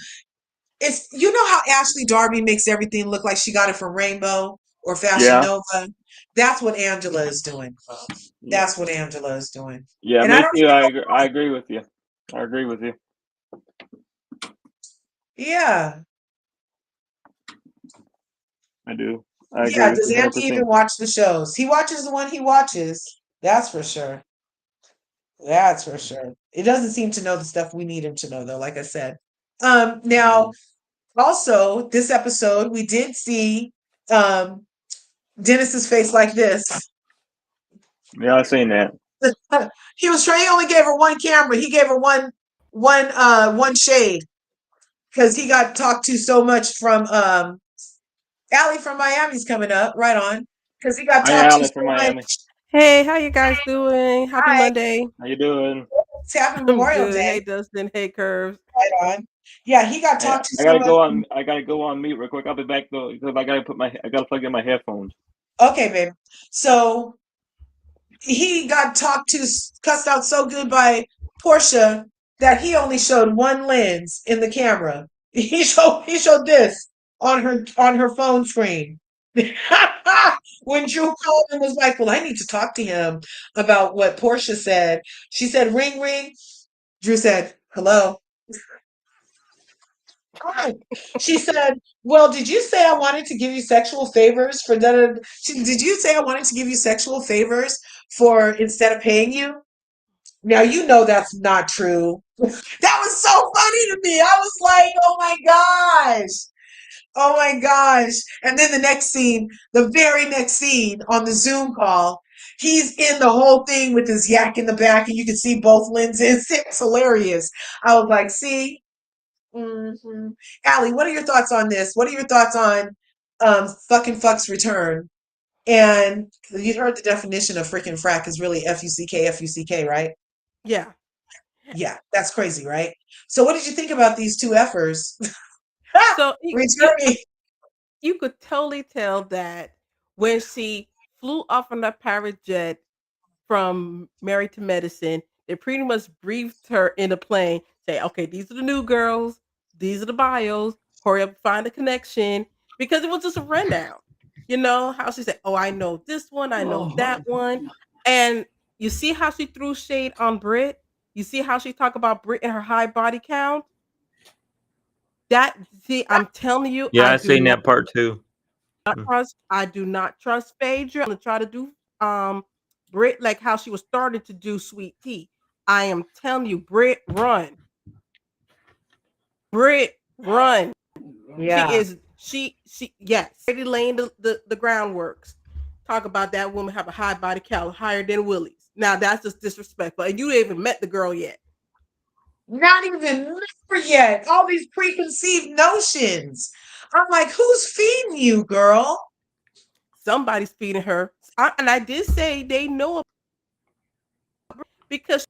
It's, you know how Ashley Darby makes everything look like she got it from Rainbow or Fashion Yeah, Nova? That's what Angela is doing. yeah, That's what Angela is doing. yeah. And I Me don't too. even I agree with you. I agree with you. know. Yeah. I do. I agree Yeah, with does you Andy 100%. even watch the shows? He watches the one he watches. That's for sure. That's for sure. It doesn't seem to know the stuff we need him to know, though, like I said. Now, Mhm. also, this episode, we did see um, Dennis's face like this. Yeah, I seen that. He was trying, he only gave her one camera. He gave her one shade because he got talked to so much from Allie from Miami's coming up, right on. Because he got Hi, talked to Alec from so much. Miami. Hey, how you guys doing? Happy Hi, Monday. How you doing? it's happy I'm Memorial good. Hey, Day. Dustin. Hey, Curves. Right on. Yeah, he got Hey, talked to so much. I gotta go on mute real quick. I'll be back though because I gotta plug in my headphones. Okay, babe. So he got talked to, cussed out so good by Portia that he only showed one lens in the camera. He showed this on her phone screen. When Drew called and was like, "Well, I need to talk to him about what Portia said." She said, "Ring, ring." Drew said, "Hello." Hi. She said, "Well, did you say I wanted to give you sexual favors for that? Did you say I wanted to give you sexual favors for instead of paying you?" Now, you know that's not true. That was so funny to me. I was like, oh my gosh. Oh my gosh. And then the next scene, the very next scene on the Zoom call, he's in the whole thing with his yak in the back, and you can see both lenses. It's hilarious. I was like, see? Hmm. Allie, what are your thoughts on this? What are your thoughts on fucking fuck's return? And you heard the definition of freaking frack is really Fuck, right? Yeah. Yeah, that's crazy, right? So what did you think about these two effers So returning? you could totally tell that when she flew off on that pirate jet from Married to Medicine, they pretty much briefed her in the plane, say, okay, these are the new girls, these are the bios, hurry up, find a connection, because it was just a rundown. You know how she said, oh, I know this one, I know that one. And you see how she threw shade on Brit? You see how she talked about Brit and her high body count? That see, I'm telling you, Yeah, I seen that part too. Mm. I do not trust Phaedra to try to do Brit like how she was starting to do Sweet Tea. I am telling you, Brit, run. Brit, run. She Yeah. is she yes, already laying the groundworks. Talk about that woman have a high body count higher than Willie's. Now that's just disrespectful. And you ain't even met the girl yet. Not even there yet. All these preconceived notions. I'm like, who's feeding you, girl? Somebody's feeding her. And I did say they know because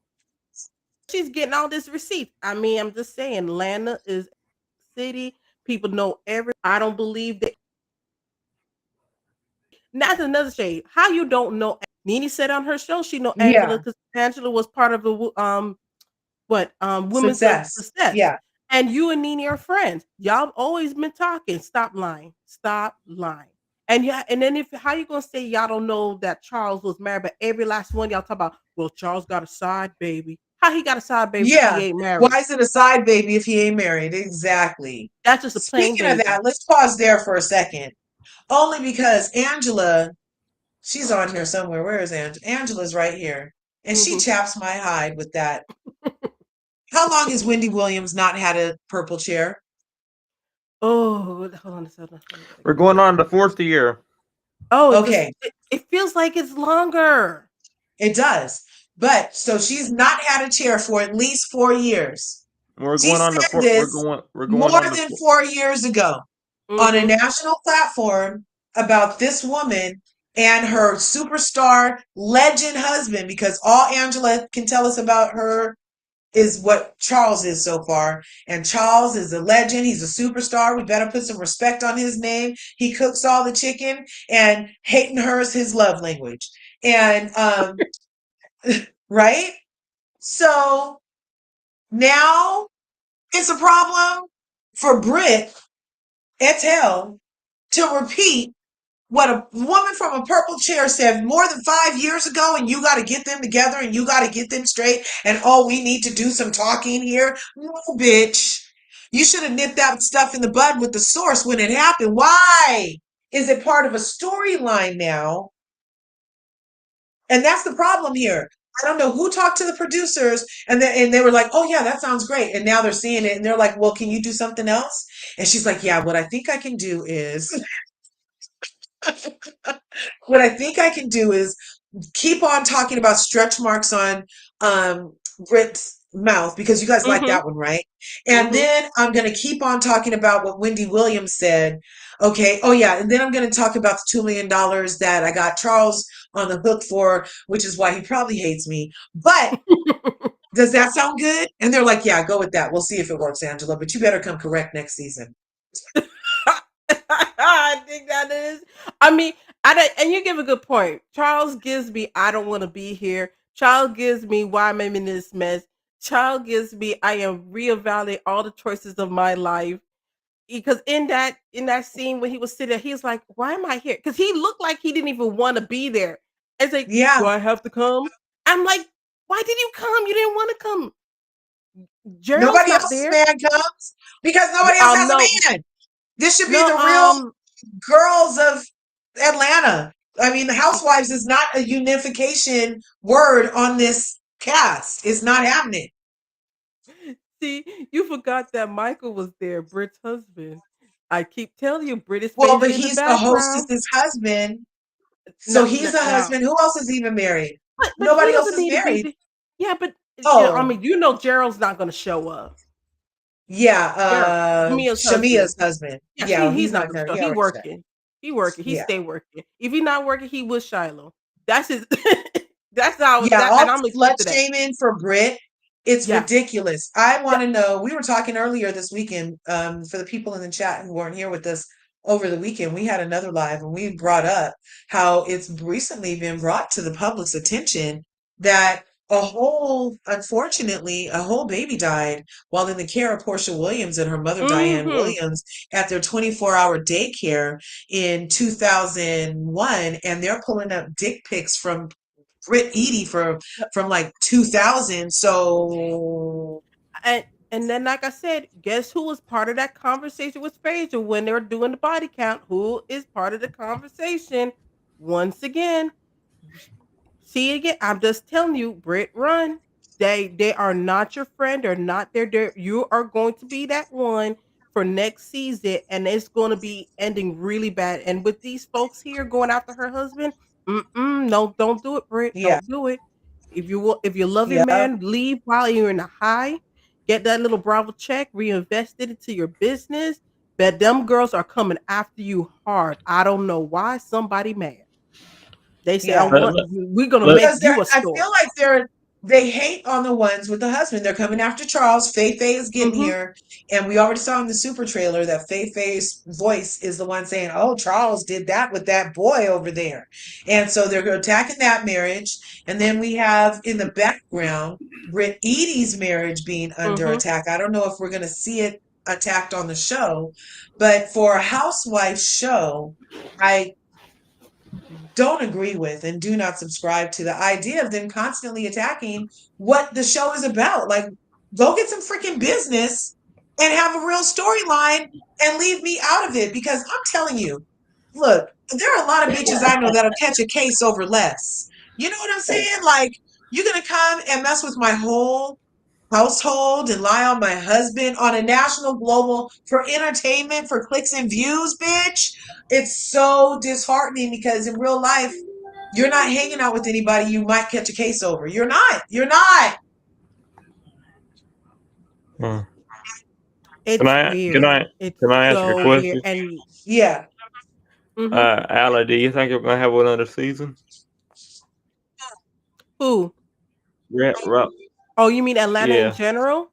she's getting all this receipts. I mean, I'm just saying, Atlanta is a city. People know every. I don't believe that. That's another shade. How you don't know? Nene said on her show she know Angela Yeah. because Angela was part of the women's of Success. success, Yeah. and you and Nene are friends. Y'all always been talking. Stop lying. Stop lying. And yeah, and then if how you gonna say y'all don't know that Charles was married, but every last one y'all talk about, well, Charles got a side baby. How he got a side baby if he Yeah. ain't Why married? is it a side baby if he ain't married? Exactly. That's just a plain Speaking of baby. that, let's pause there for a second. Only because Angela, she's on here somewhere. Where is Angela? Angela's right here. And she Hmm. chaps my hide with that. How long has Wendy Williams not had a purple chair? Oh, hold on a second. Let me get a We're count. going on the fourth year. Oh, Okay, it feels like it's longer. it does. But so she's not had a chair for at least 4 years. We're She going on the said four. this We're going more on the than four. 4 years ago on a Hmm. national platform about this woman and her superstar legend husband, because all Angela can tell us about her is what Charles is so far. And Charles is a legend. He's a superstar. We better put some respect on his name. He cooks all the chicken, and hating her is his love language. And right? So now it's a problem for Brit Etel to repeat what a woman from a purple chair said more than 5 years ago, and you got to get them together and you got to get them straight. And oh, we need to do some talking here. No, bitch. You should have nipped that stuff in the bud with the source when it happened. Why is it part of a storyline now? And that's the problem here. I don't know who talked to the producers, and they were like, "Oh yeah, that sounds great." And now they're seeing it, and they're like, "Well, can you do something else?" And she's like, "Yeah, what I think I can do is what I think I can do is keep on talking about stretch marks on Brit's mouth because you guys like Hmm. that one, right? And Hmm. then I'm going to keep on talking about what Wendy Williams said. Okay. Oh, yeah. And then I'm going to talk about the $2 million that I got Charles on the hook for, which is why he probably hates me. But does that sound good? And they're like, yeah, go with that. We'll see if it works, Angela, but you better come correct next season. I think that is. I mean, I don't, and you give a good point. Charles gives me, I don't want to be here. Charles gives me, why am I in this mess? Charles gives me, I am reevaluating all the choices of my life. Because in that scene when he was sitting there, he was like, "Why am I here?" Because he looked like he didn't even want to be there. It's like, Yeah. "Do I have to come?" I'm like, "Why did you come? You didn't want to come." Gerald's Nobody not else's there. man comes because nobody else has No, a man. This should be no, the real girls of Atlanta. I mean, the housewives is not a unification word on this cast. It's not happening. see, you forgot that Michael was there, Britt's husband. I keep telling you, Brit is Well, fading but in the he's the background. hostess's husband. So No, he's no, a now, husband. Who else is even married? but he Nobody else doesn't is need to be married. the. Yeah, but I Oh, mean, Gerald's not going to show up. yeah. Gerald, Shamia's Shamia's husband. husband. Yeah, Yeah, he's he's not not going to there. show. He He already said. working. He working. He Yeah. stay working. If he not working, he with Shiloh. That's his. That's how Yeah, that, all and I'm the gonna slut keep to that. shaming for Brit, it's Yeah, ridiculous. I yeah. want to know. We were talking earlier this weekend, for the people in the chat who weren't here with us over the weekend. We had another live and we brought up how it's recently been brought to the public's attention that unfortunately, a whole baby died while in the care of Portia Williams and her mother, Diane Mm-hmm. Williams, at their 24-hour daycare in 2001. And they're pulling up dick pics from Brit Eady from like 2000. So And then, like I said, guess who was part of that conversation with Phaedra when they were doing the body count? Who is part of the conversation? Once again, see it again. I'm just telling you, Brit, run. They are not your friend. They're not there. You are going to be that one for next season, and it's going to be ending really bad. And with these folks here going after her husband, no, don't do it, Brit. yeah, Don't do it. If you love your yeah, man, leave while you're in a high. Get that little Bravo check, reinvest it into your business. Bet them girls are coming after you hard. I don't know why. Somebody mad. They say, yeah. we're gonna Let, make Because you a I feel story. like they hate on the ones with the husband. They're coming after Charles. Phae Phae is getting Mhm. here, and we already saw in the super trailer that Phae Phae's voice is the one saying, "Oh, Charles did that with that boy over there," and so they're attacking that marriage. And then we have in the background Brit Eady's marriage being under Mhm. attack. I don't know if we're going to see it attacked on the show, but for a housewife show, I don't agree with and do not subscribe to the idea of them constantly attacking what the show is about. Like, go get some freaking business and have a real storyline and leave me out of it because I'm telling you, look, there are a lot of bitches I know that'll catch a case over less. You know what I'm saying? Like, you're going to come and mess with my whole household and lie on my husband on a national global for entertainment for clicks and views, bitch. It's so disheartening because in real life you're not hanging out with anybody you might catch a case over. You're not. uh, It's can weird. I It's can I ask you a so weird. question? And Yeah, mhm. Allie, do you think we're gonna have another season? Who? Yeah, right. Oh, you mean Atlanta in Yeah. general?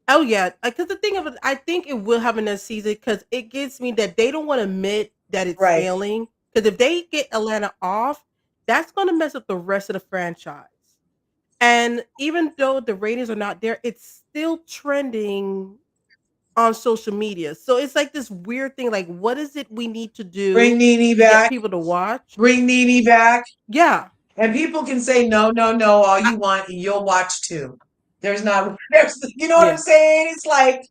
Oh yeah, because the thing of it, I think it will have another season because it gets me that they don't want to admit that it's right. failing. Because if they get Atlanta off, that's going to mess up the rest of the franchise. And even though the ratings are not there, it's still trending on social media. So it's like this weird thing. Like, what is it we need to Bring do Nene to get back. people to watch? Bring Nene back. Yeah, And people can say no, no, no all I, you want and you'll watch too. There's you know what I'm yeah, saying? It's like,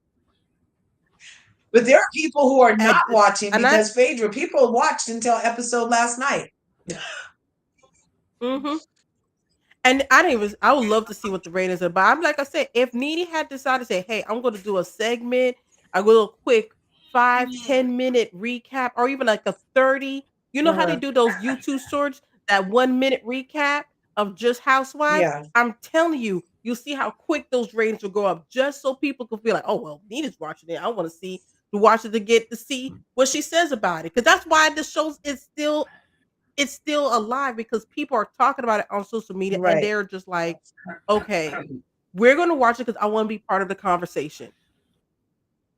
but there are people who are not and watching and I. because Phaedra, people watched until episode last night. Mhm. And I didn't even I would love to see what the ratings are, but I'm like I said, if Needy had decided to say, "Hey, I'm going to do a segment, a little quick 5-10 minute recap, or even like a 30," you know how they Uh-huh. do those YouTube shorts, that 1 minute recap of just Housewives. Yeah, I'm telling you, you'll see how quick those ratings will go up, just so people can feel like, "Oh well, Needy's watching it. I want to see to watch it to get to see what she says about it," because that's why the shows is still it's still alive because people are talking about it on social media and right. they're just like, okay, we're going to watch it because I want to be part of the conversation.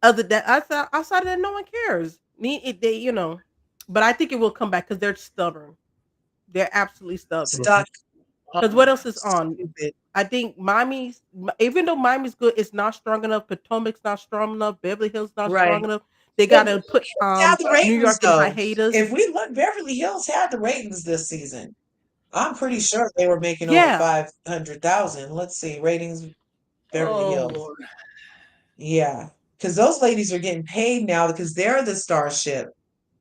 Other than outside of that, no one cares. But I think it will come back because they're stubborn. They're absolutely stubborn. Stuck Because on what else is on? stupid. I think even though Miami's good, it's not strong enough. Potomac's not strong enough. Beverly Hills not strong Right. enough. They Well, got to Beverly put Hills had the New ratings York in though. hiatus. If we look, Beverly Hills had the ratings this season. I'm pretty sure they were making over Yeah. 500,000. Let's see, ratings Beverly Oh Hills. Lord. Yeah, because those ladies are getting paid now because they're the starship.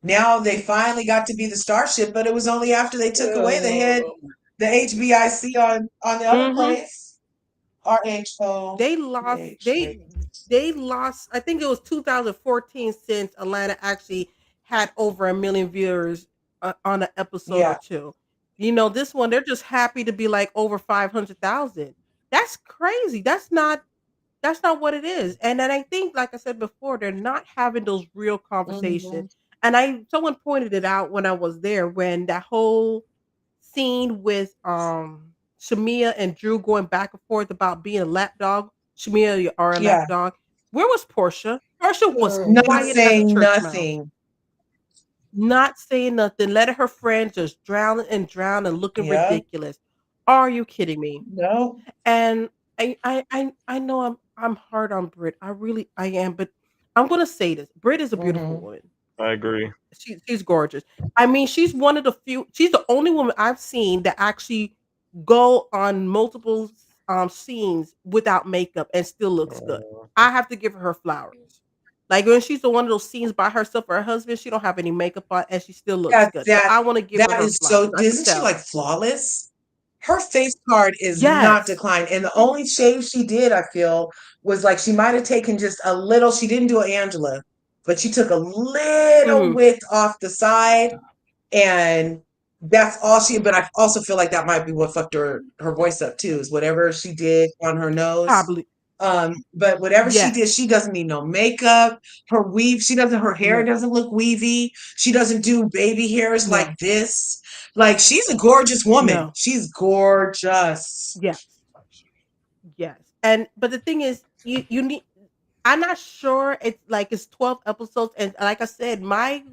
Now they finally got to be the starship, but it was only after they took away the HBIC on the other Mm-hmm. place. RHO They lost. PH ratings. they lost. I think it was 2014 since Atlanta actually had over a million viewers on an episode or Yeah. two. You know, this one they're just happy to be like over 500,000. That's crazy. That's not what it is. And then I think, like I said before, they're not having those real conversations. Hmm. And someone pointed it out when I was there when that whole scene with Shamia and Drew going back and forth about being a lap dog, Shamia or a Yeah. lap dog. Where was Portia? Portia was Not quiet as a saying church mouse, nothing. not saying nothing, letting her friend just drown and looking Yeah. ridiculous. Are you kidding me? No. And I know I'm hard on Brit. I am, but I'm gonna say this. Brit is a beautiful Hmm. woman. I agree. She's gorgeous. I mean, she's one of the few. She's the only woman I've seen that actually go on multiple scenes without makeup and still looks good. I have to give her flowers. Like when she's the one of those scenes by herself or her husband, she don't have any makeup on and she still looks Yeah, good. So that I want to give her that her is so. flowers. I could Isn't she tell. like flawless? Her face card is not Yes. declined, and the only shave she did, I feel, was like she might have taken just a little. She didn't do an Angela, but she took a little Hmm. width off the side, and that's all she. But I also feel like that might be what fucked her voice up too. Is whatever she did on her nose. Probably. But whatever she did, Yes. she doesn't need no makeup. Her weave, she doesn't. Her hair No. doesn't look weavy. She doesn't do baby hairs like No. this. Like she's a gorgeous woman. No. She's gorgeous. Yes. Yes. And but the thing is, you need. I'm not sure. It's 12 episodes, and like I said, my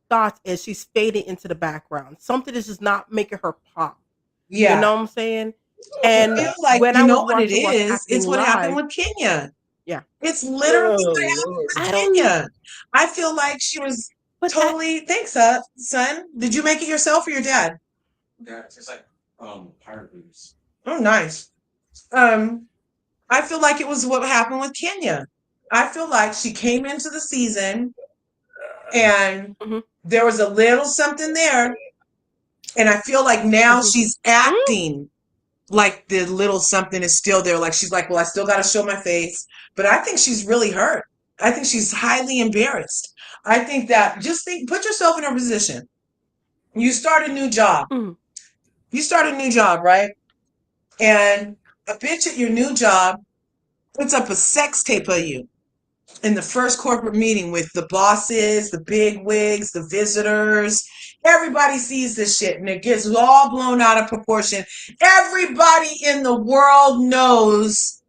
thoughts is she's fading into the background. Something is just not making her pop. You Yeah, know what I'm saying? I And feel like when you I know was what it watching What's is. Happening It's what happened Live, with Kenya. yeah, It's literally what happened with I don't. Kenya. I feel like she was But totally. Thanks, son. Did you make it yourself or your dad? Oh, nice. Um, I feel like it was what happened with Kenya. I feel like she came into the season and mhm, there was a little something there. And I feel like now mhm, she's mm, acting like the little something is still there. Like she's like, well, I still got to show my face. But I think she's really hurt. I think she's highly embarrassed. I think that just put yourself in her position. You start a new job. mhm, You start a new job, right? And a bitch at your new job puts up a sex tape of you in the first corporate meeting with the bosses, the big wigs, the visitors. Everybody sees this shit and it gets all blown out of proportion. Everybody in the world knows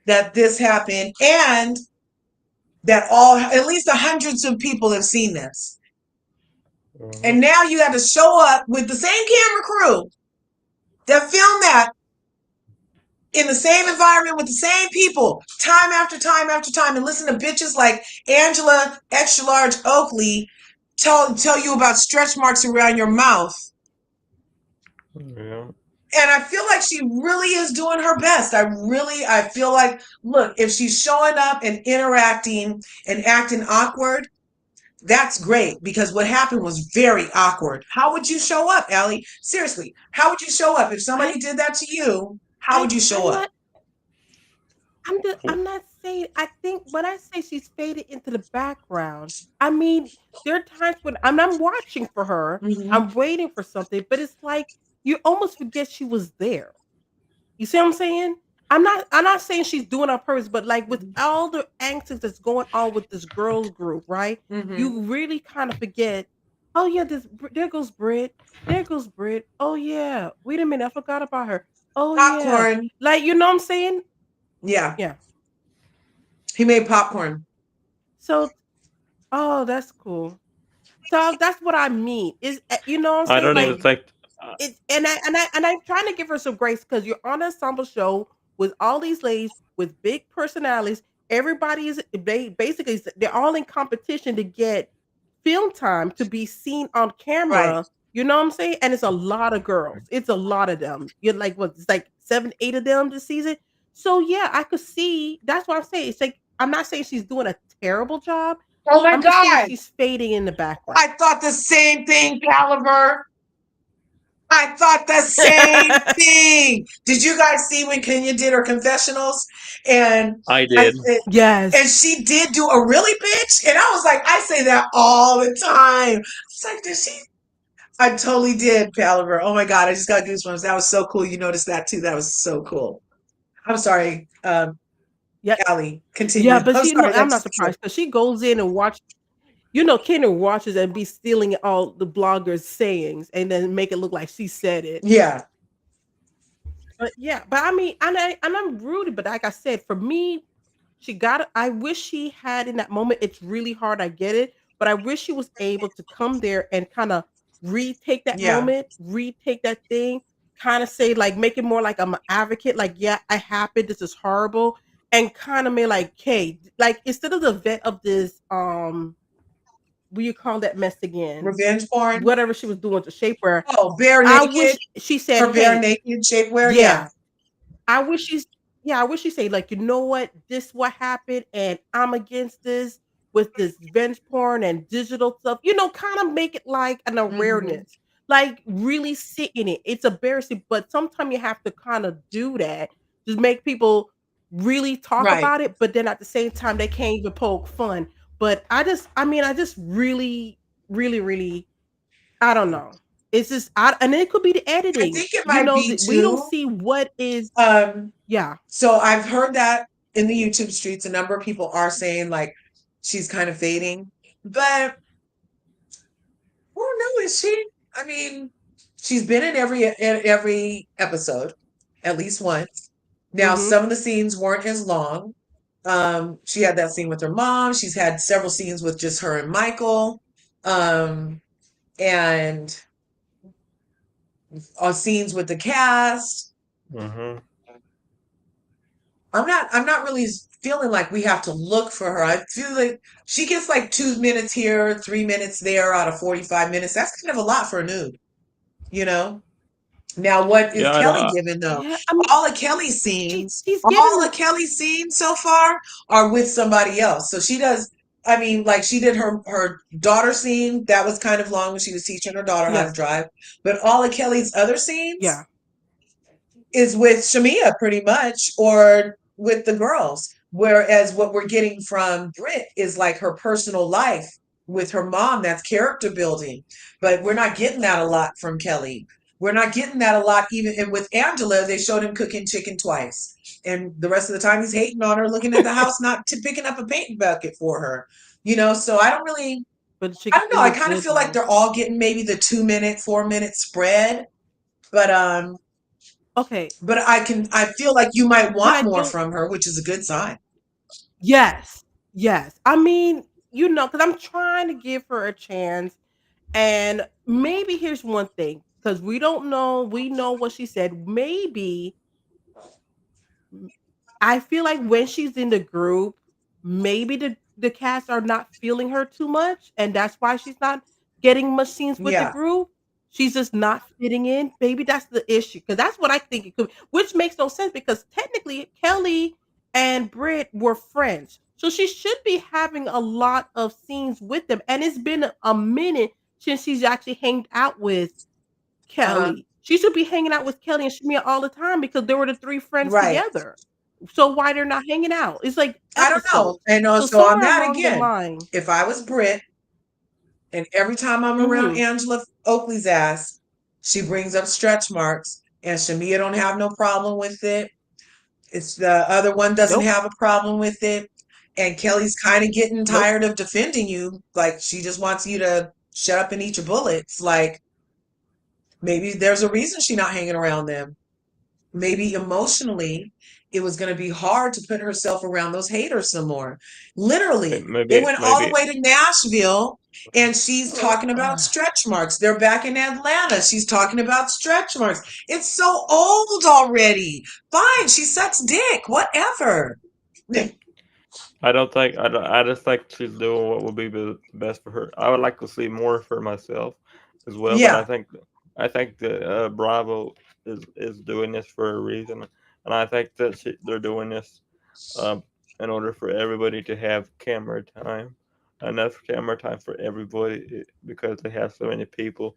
that this happened and that at least hundreds of people have seen this. And now you have to show up with the same camera crew that filmed that in the same environment with the same people time after time after time and listen to bitches like Angela Extra Large Oakley tell you about stretch marks around your mouth. Yeah. And I feel like she really is doing her best. I feel like, look, if she's showing up and interacting and acting awkward, that's great because what happened was very awkward. How would you show up, Allie? Seriously, how would you show up? If I somebody did that to you, how I would you show I'm up? not I'm not saying. I think when I say she's faded into the background, I mean there are times when I'm watching for her, Mm-hmm. I'm waiting for something, but it's like you almost forget she was there. You see what I'm saying? I'm not saying she's doing it on purpose, but like with all the antics that's going on with this girls group, right? Mm-hmm. You really kind of forget, oh yeah, there goes Brit. There goes Brit. Oh yeah. Wait a minute, I forgot about her. Oh yeah. Popcorn. Like you know what I'm saying? Yeah, Yeah. he made popcorn. So oh, that's cool. So that's what I mean. Is you know what I'm I saying? don't even Like think. it's and I'm trying to give her some grace because you're on an ensemble show with all these ladies with big personalities. Everybody is they basically they're all in competition to get film time to be seen on Right. camera. You know what I'm saying? And it's a lot of girls. It's a lot of them. You're like what? It's like 7, 8 of them this season. So yeah, I could see. That's what I'm saying. It's like I'm not saying she's doing a terrible job. Oh my I'm just saying God. she's fading in the background. I thought the same thing, Caliber. I thought the same thing. Did you guys see when Kenya did her confessionals? And I I did. it, and Yes. she did do a really bitch. And I was like, I say that all the time. It's like, did she? I totally did, Caliber. Oh my God, I just got goosebumps. That was so cool. You noticed that too. That was so cool. I'm sorry, Yeah. Allie. Yeah, Continue. but I'm she no, sorry. I'm That's not just true. surprised because she goes in and watch. Kendra watches and be stealing all the bloggers' sayings and then make it look like she said it. Yeah, But yeah, but I mean, I'm rooted. But like I said, for me, she got it. I wish she had in that moment. It's really hard. I get it, but I wish she was able to come there and kind of retake that yeah. moment, retake that thing, kind of say like make it more like I'm an advocate. Like, yeah, I happened. This is horrible, and kind of make like, hey, like instead of the vet of this, what do you call that mess again? Revenge porn. Whatever she was doing to shapewear. Oh, bare I naked. wish she said, Her bare hey, naked shapewear. Yeah. yeah, I wish she's yeah, I wish she say like, you know what, this what happened, and I'm against this with this revenge porn and digital stuff. Kind of make it like an Hmm. awareness, like really sit in it. It's embarrassing, but sometimes you have to kind of do that, just make people really talk Right. about it. But then at the same time, they can't even poke fun. But I just really, really, really, I don't know. It's just, and it could be the I editing. think it might be That we don't too. see what is Um, yeah. so I've heard that in the YouTube streets, a number of people are saying like she's kind of fading, but who knows? Is she? I mean, she's been in every episode, at least once. Now, Mhm. some of the scenes weren't as long. She had that scene with her mom. She's had several scenes with just her and Michael, um, and scenes with the cast. Hmm. I'm not really feeling like we have to look for her. I feel like she gets like 2 minutes here, 3 minutes there out of 45 minutes. That's kind of a lot for a nude, you know? Now, what is Yeah, I Kelly don't. given though? Yeah, I mean, All of Kelly's she scenes, she's given all the of Kelly's scenes so far are with somebody else. So she does, I mean, like she did her daughter scene, that was kind of long when she was teaching her daughter how to yes, drive. But all of Kelly's other scenes yeah, is with Shamia pretty much or with the girls. Whereas what we're getting from Brit is like her personal life with her mom, that's character building. But we're not getting that a lot from Kelly. We're not getting that a lot even and with Angela, they showed him cooking chicken twice. And the rest of the time he's hating on her, looking at the house, not to picking up a paint bucket for her. So I don't really but the I chicken don't know. still I look kind of good feel like though. they're all getting maybe the 2 minute, 4 minute spread. But Okay, I feel like you might but want I more don't. from her, which is a good sign. Yes, yes. I mean, because I'm trying to give her a chance, and maybe here's one thing, because we don't know. We know what she said. Maybe I feel like when she's in the group, maybe the cast are not feeling her too much, and that's why she's not getting much scenes with the Yeah. group. She's just not fitting in. Maybe that's the issue, because that's what I think it could, which makes no sense because technically Kelly and Britt were friends, so she should be having a lot of scenes with them. And it's been a minute since she's actually hanged out with Uh-huh. Kelly. She should be hanging out with Kelly and Shamia all the time because they were the three friends Right. together. So why they're not hanging out? It's like I don't know. episodes. And So so on somewhere that along the again, line, if I was Brit and every time I'm around mhm, Angela Oakley's ass, she brings up stretch marks and Shamia don't have no problem with it. It's the other one doesn't nope, have a problem with it. And Kelly's kind of getting nope. tired of defending you. Like she just wants you to shut up and eat your bullets. Like maybe there's a reason she's not hanging around them. Maybe emotionally it was going to be hard to put herself around those haters some more. Literally, they Maybe, went all the maybe. way to Nashville and she's talking about stretch marks. They're back in Atlanta. She's talking about stretch marks. It's so old already. Fine, she sucks dick, whatever. I don't think. I just think she's doing what would be the best for her. I would like to see more for myself as well, but Yeah. I think that Bravo is doing this for a reason, and I think that they're doing this um, in order for everybody to have camera time, enough camera time for everybody because they have so many people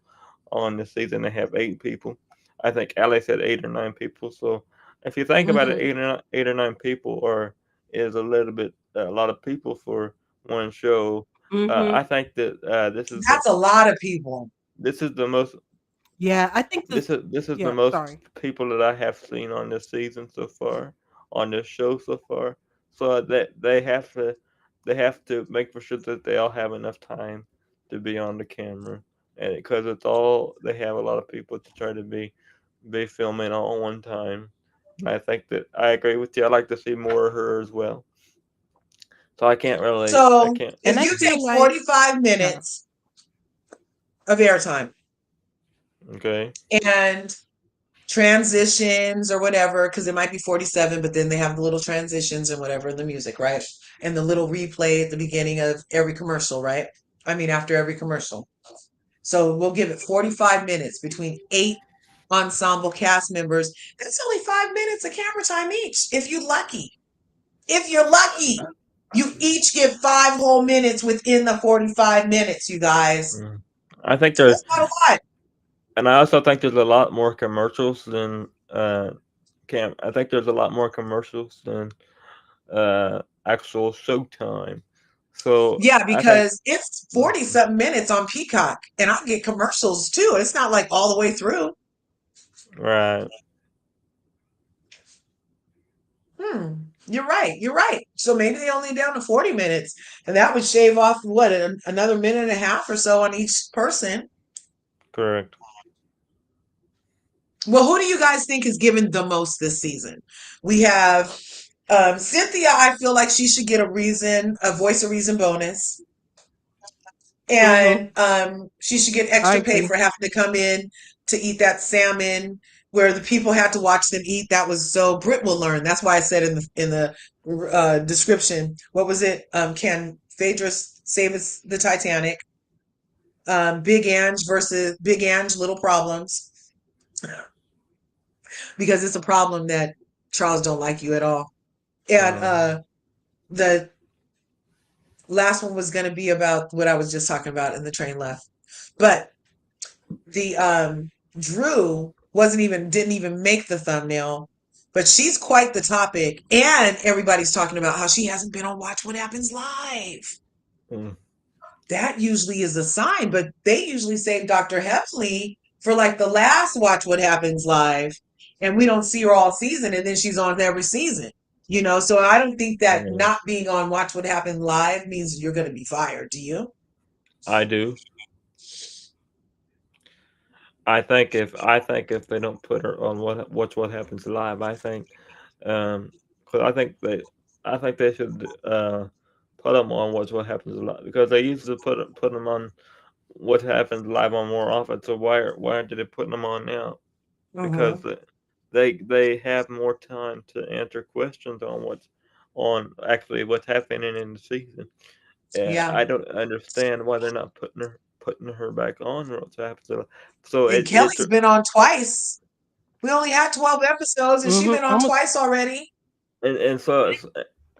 on this season. They have 8 people. I think Alex said 8 or 9 people. So if you think about it, Mhm. 8 or 9 people are is a lot of people for one show. I Mhm. think that That's a lot of people. this is the most Yeah, I think this. this is the Yeah, most sorry. people that I have seen on this season so far, on this show so far. So that they have to make for sure that they all have enough time to be on the camera, and because it's all they have a lot of people to try to be filming all at one time. And I think that I agree with you. I like to see more of her as well. So I So can't. And if I you feel take like 45 yeah. minutes of airtime Okay. and transitions or whatever, because it might be 47, but then they have the little transitions and whatever in the music, right? And the little replay at the beginning of every commercial, right? I mean, after every commercial. So we'll give it 45 minutes between 8 ensemble cast members. That's only 5 minutes of camera time each, if you're lucky. If you're lucky, you each get 5 whole minutes within the 45 minutes, you guys. Mm. I think there's That's not a lot. And I also think there's a lot more commercials than Cam. I think there's a lot more commercials than actual showtime. So Yeah, I think because it's 40 something minutes on Peacock and I get commercials too. It's not like all the way through. right, Hmm. You're right. You're right. So maybe they only down to 40 minutes. And that would shave off what, another minute and a half or so on each person. correct. Well, who do you guys think is given the most this season? We have Cynthia. I feel like she should get a voice of reason bonus. Mhm. And she should get I extra pay agree. for having to come in to eat that salmon where the people had to watch them eat. That was so Brit will learn. That's why I said in the description, what was it? Can Phaedra save us the Titanic? Big Ange versus Big Ange, Little Problems, because it's a problem that Charles don't like you at all. And Mm, the last one was going to be about what I was just talking about in the train left. But the Drew wasn't even didn't even make the thumbnail, but she's quite the topic, and everybody's talking about how she hasn't been on Watch What Happens Live. mm, That usually is a sign, but they usually save Dr. Heffley for like the last Watch What Happens Live, and we don't see her all season, and then she's on every season. So I don't think that yeah, not being on Watch What Happens Live means you're going to be fired. Do you? I do. I think if they don't put her on what happens live, because I think they should put them on what happens live because they used to put them on what happens live on more often. So why aren't they putting them on now? Uh-huh. Because they have more time to answer questions on what's happening in the season. Yeah. I don't understand why they're not putting her back on what's happening. So And Kelly's been on twice. We only had 12 episodes and she's Mhm. been on Almost. twice already. and so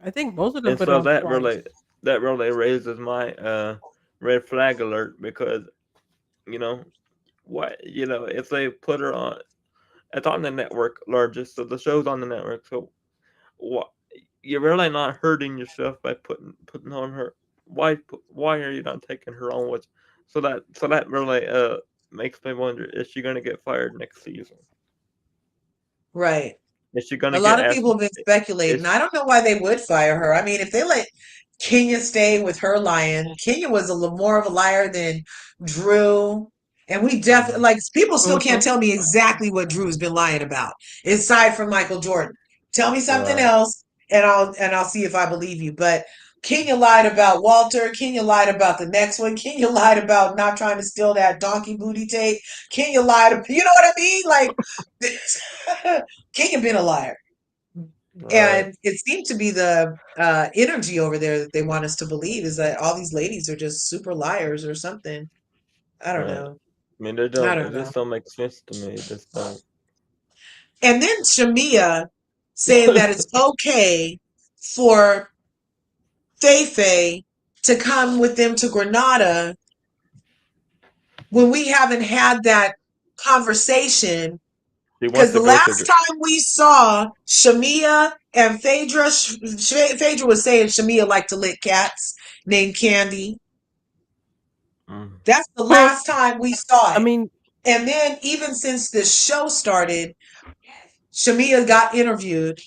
I think most of them and put so on twice. that really raises my red flag alert because you know if they put her on it's on the network largest so the show's on the network so what you're really not hurting yourself by putting on her why are you not taking her on with so that really makes me wonder is she going to get fired next season Right. is she going A to get lot of asked people have been speculating. is I don't know why they would fire her. I mean, if they let Kenya stay with her lying, Kenya was a little more of a liar than Drew. And we definitely, Mhm. like, people still can't Mhm. tell me exactly what Drew's been lying about, aside from Michael Jordan. Tell me something Right, else, and I'll see if I believe you. But Kenya lied about Walter. Kenya lied about the next one. Kenya lied about not trying to steal that donkey booty tape. Kenya lied. You know what I mean? Like, Kenya been a liar. right, And it seemed to be the energy over there that they want us to believe is that all these ladies are just super liars or something. I don't right. know. I mean, they I don't. don't It know. just don't make sense to me. It just don't. And then Shamia saying that it's okay for Phae Phae to come with them to Granada when we haven't had that conversation. She Because wants the to go to last the. time we saw Shamia and Phaedra, Phaedra was saying Shamia liked to lick cats named Kandi. Mm. That's the Hmm. last time we saw I it. mean, And then even since this show started, Shamia got interviewed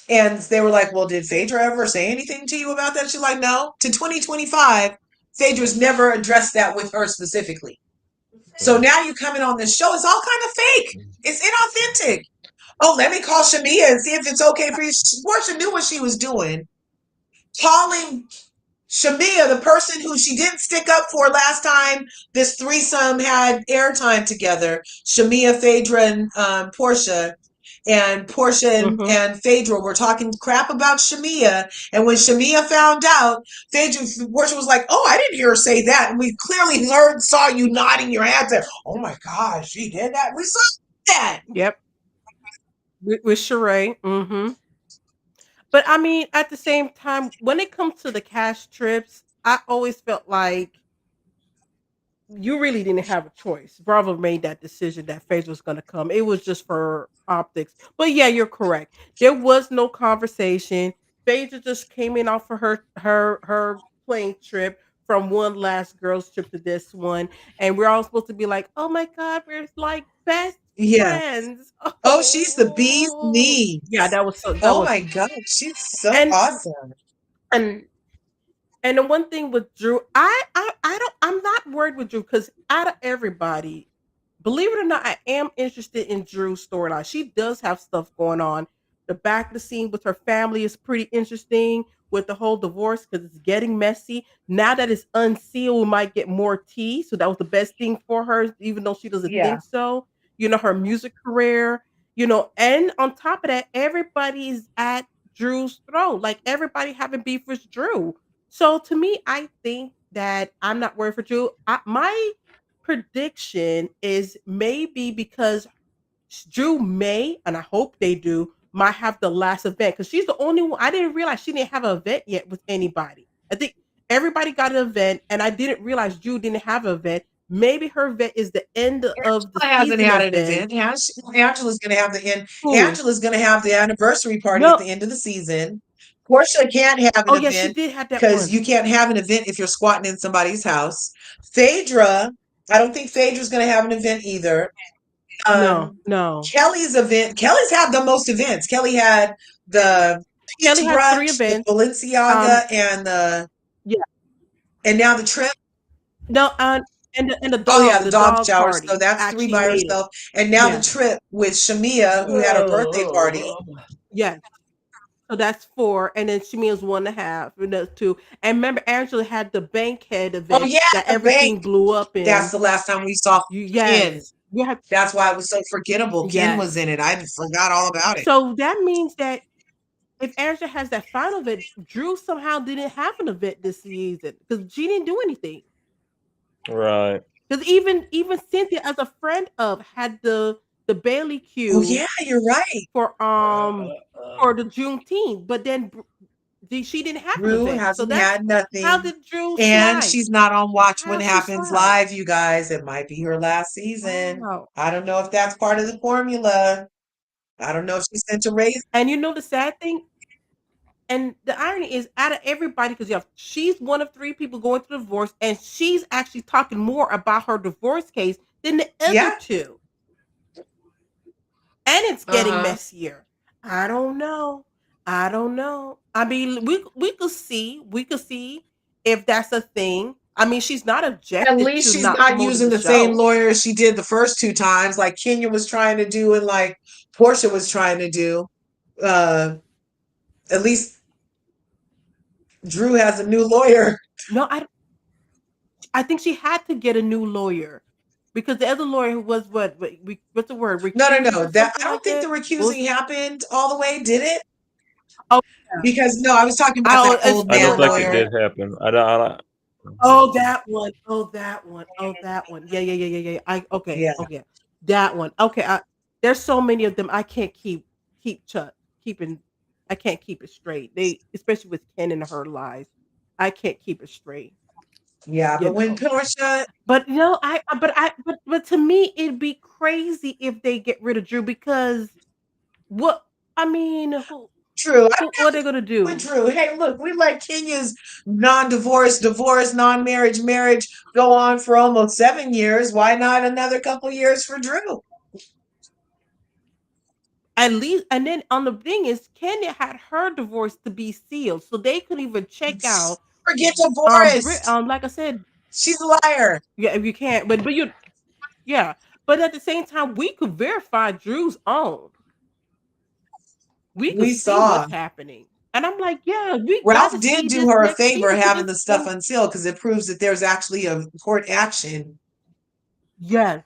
and they were like, well, did Phaedra ever say anything to you about that? She's like, no. To 2025, Phaedra's never addressed that with her specifically. So Mm. now you coming on this show, it's all kind of fake. It's inauthentic. Oh, let me call Shamia and see if it's okay for you. Portia knew what she was doing. Calling Shamia, the person who she didn't stick up for last time this threesome had airtime together. Shamia, Phaedra, and Portia. And Portia mhm. and Phaedra were talking crap about Shamia. And when Shamia found out, Portia was like, oh, I didn't hear her say that. And we clearly saw you nodding your head there. Oh my gosh, she did that. We saw that. Yep. With Sheree. But I mean, at the same time, when it comes to the cash trips, I always felt like you really didn't have a choice. Bravo made that decision that Faith was going to come. It was just for optics. But yeah, you're correct. There was no conversation. Phaedra just came in off of her plane trip from one last girls trip to this one, and we're all supposed to be like, "Oh my god, we're like best Yeah. friends." Oh, she's the bee's Oh, yeah, knees. that was so that Oh was my God, she's so and awesome. and and the one thing with Drew, I don't I'm not worried with Drew because out of everybody, believe it or not, I am interested in Drew's storyline. She does have stuff going on. The back of the scene with her family is pretty interesting with the whole divorce because it's getting messy. Now that it's unsealed, we might get more tea. So that was the best thing for her, even though she doesn't Yeah. think so. Her music career, and on top of that, everybody's at Drew's throat. Like everybody having beef with Drew. So to me, I think that I'm not worried for Drew. My prediction is maybe because Drew may, and I hope they do, might have the last event because she's the only one. I didn't realize she didn't have an event yet with anybody. I think everybody got an event, and I didn't realize Drew didn't have an event. Maybe her event is the end of the Angela hasn't season had an event. event, has she? Angela's going to have the end. Who? Angela's going to have the anniversary party at No. the end of the season. Portia can't have an Oh yeah, she event did have that because one. you can't have an event if you're squatting in somebody's house. Phaedra, I don't think Phaedra's going to have an event either. No, Um, no. Kelly's event. Kelly's had the most events. Kelly had the peach Kelly has three brunch, the events. Um, Balenciaga, yeah. and now the trip. No, and the Oh yeah, dog the the dog dog shower. So party that's three actually by made it. herself. And now the Yeah. trip with Shamia, who had her birthday party. Yes. So that's 4, and then Shamia's 1.5, and that's 2. And remember, Angela had the Bankhead Oh event yeah, that the bank. everything blew up That's in. the last time we saw You Ken. yes. You have That's why it was so forgettable. Ken was yes. in it. I forgot all about it. So that means that if Angela has that final event, Drew somehow didn't have an event this season because she didn't do anything. Right. Because even Cynthia, as a friend of, had the Bailey Oh Q yeah, you're right. for the Juneteenth, but then she didn't have an Drew event. So hasn't that's had how nothing. did Drew And slide? she's not on Watch What How she Happens slide? Live, you guys. It might be her last season. Wow. I don't know if that's part of the formula. I don't know if she sent a raise. And the sad thing, and the irony is, out of everybody, because she's one of 3 people going through divorce, and she's actually talking more about her divorce case than the other Yeah. 2. And it's getting Uh-huh. messier. I don't know. I don't know. I mean, we could see if that's a thing. I mean, she's not At objected least to she's not not promoting using the the same show. lawyer she did the first 2 times, like Kenya was trying to do and like Portia was trying to do. Uh, at least Drew has a new lawyer. No, I think she had to get a new lawyer because the other lawyer who was what's the word, No, no, recused no. or That something I don't like think the that. What was recusing happened all the way, did it? oh yeah. Because no, I was talking about Oh, that it's old I don't man think it lawyer. did happen. I don't. Oh, that one. Oh, that one. Oh, that one. Yeah, yeah, yeah, yeah, yeah. I okay, Yeah. okay. That one. Okay, there's so many of them I can't keep keeping I can't keep it straight. They especially with Ken and her lies. I can't keep it straight. Yeah, you but when know. Portia, But no, but to me, it'd be crazy if they get rid of Drew because what I mean, Drew, I who what are they gonna with do? Drew. Hey, look, we let Kenya's non-divorce, divorce, non-marriage, marriage go on for almost 7 years. Why not another couple years for Drew? At least, and then on the thing is, Kenya had her divorce to be sealed, so they couldn't even check out. Forget divorced. Like I said, She's a liar. yeah, if you can't, but you, yeah, but at the same time, we could verify Drew's own. We could We see what's saw. happening, and I'm like, yeah, we got Ralph to did see do this her a next favor season because having it's the stuff going. unsealed because it proves that there's actually a court action. Yes,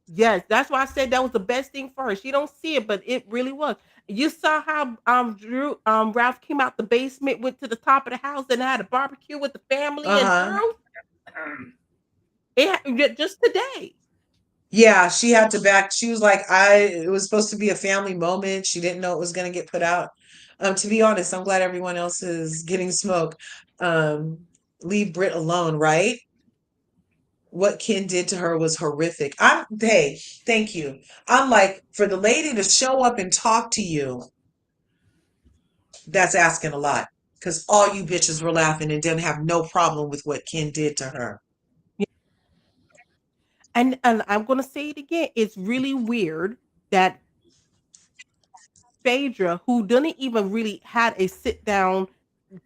yes, that's why I said that was the best thing for her. She don't see it, but it really was. You saw how Ralph came out the basement, went to the top of the house, and had a barbecue with the family and Uh-huh. Drew. Just today. Yeah, she had to back. She was like, it was supposed to be a family moment. She didn't know it was going to get put out. To be honest, I'm glad everyone else is getting smoke. Um, leave Brit alone, right? What Ken did to her was horrific. Hey, thank you. I'm like, for the lady to show up and talk to you, that's asking a lot. Because all you bitches were laughing and didn't have no problem with what Ken did to her. Yeah. And I'm gonna say it again. It's really weird that Phaedra, who didn't even really had a sit down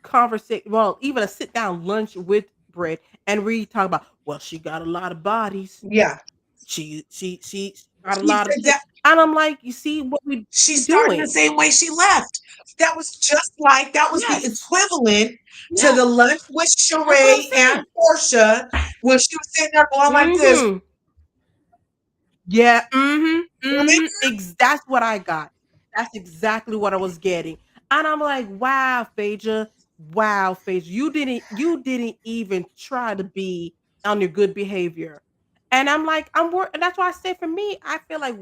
conversation, well, even a sit down lunch with Brit, and we talk about, well, she got a lot of bodies. Yeah. She got a She lot of said this. that And I'm like, you see what we she started the doing? same way she left. That was the Yes. equivalent to Yeah. the lunch with That's what I'm Sheree and saying. Portia when she was sitting there going like this. Mhm. Yeah, mhm, Remember? mhm, that's what I got. That's exactly what I was getting, and I'm like, wow, Phaedra, you didn't even try to be on your good behavior." And I'm like, and that's why I say for me, I feel like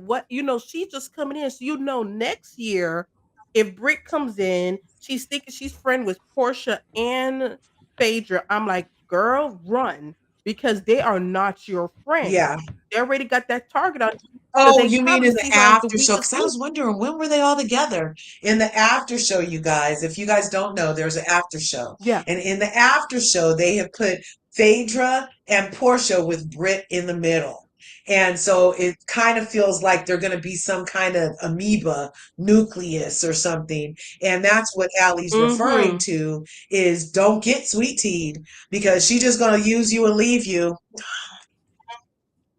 she's just coming in, so next year, if Britt comes in, she's thinking she's friend with Portia and Phaedra, I'm like, "Girl, run," because they are not your friends. Yeah. They already got that target on you because Oh, they you mean probably in the see her as the after show? weakest Because I link. was wondering when were they all together? In the after show, you guys. If you guys don't know, there's an after show, Yeah. and in the after show, they have put Phaedra and Portia with Brit in the middle, and so it kind of feels like they're going to be some kind of amoeba nucleus or something, and that's what Allie's referring Mhm. to. Is don't get sweet teed because she's just going to use you and leave you.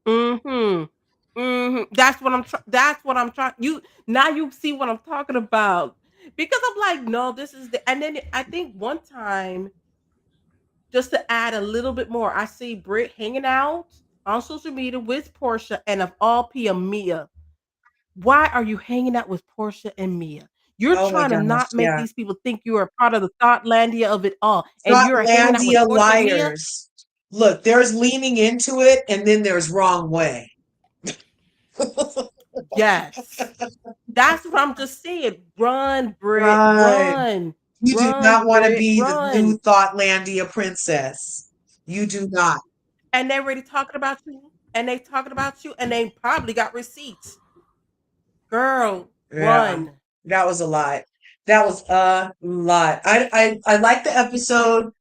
Mhm. Mhm. That's what I'm trying. You see what I'm talking about. Because I'm like, no, this is and then I think one time, just to add a little bit more, I see Britt hanging out on social media with Portia and of all people, Mia. Why are you hanging out with Portia and Mia? You're Oh my trying to gosh, not make yeah. these people think you are a part of the Thoughtlandia of it all, and you're hanging out with Scotlandia Portia and Mia? liars. Look, there's leaning into it, and then there's wrong way. Yes. That's what I'm just saying. Run, Brit, Right. run. You do not Run, want to Brit, be the new run. Thoughtlandia princess. You do not. And they already talking about you, and they talking about you, and they probably got receipts. Girl, Yeah, run. that was a lot. That was a lot. I like the episode.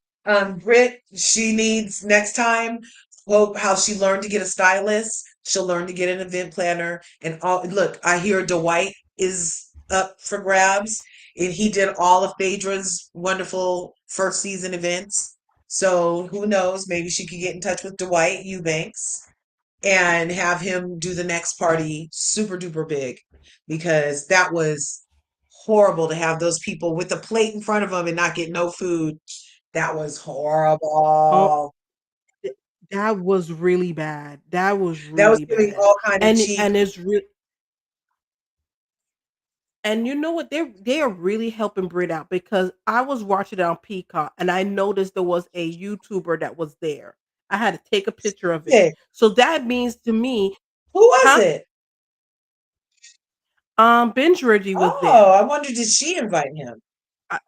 Brit, she needs next time. Hope how she learned to get a stylist. She'll learn to get an event planner. And all look, I hear Dwight is up for grabs, and he did all of Phaedra's wonderful first season events. So who knows? Maybe she could get in touch with Dwight Eubanks and have him do the next party super duper big because that was horrible to have those people with a plate in front of them and not get no food. That was Oh, horrible. th- that was really bad. That was That was really giving bad. all kind of And cheap. and it's real. And you know what? They are really helping Brit out because I was watching it on Peacock and I noticed there was a YouTuber that was there. I had to take a picture of it. Yeah. So that means to me, Who was huh? it? Binge Reggie was Oh, there. I wonder did she invite him? I,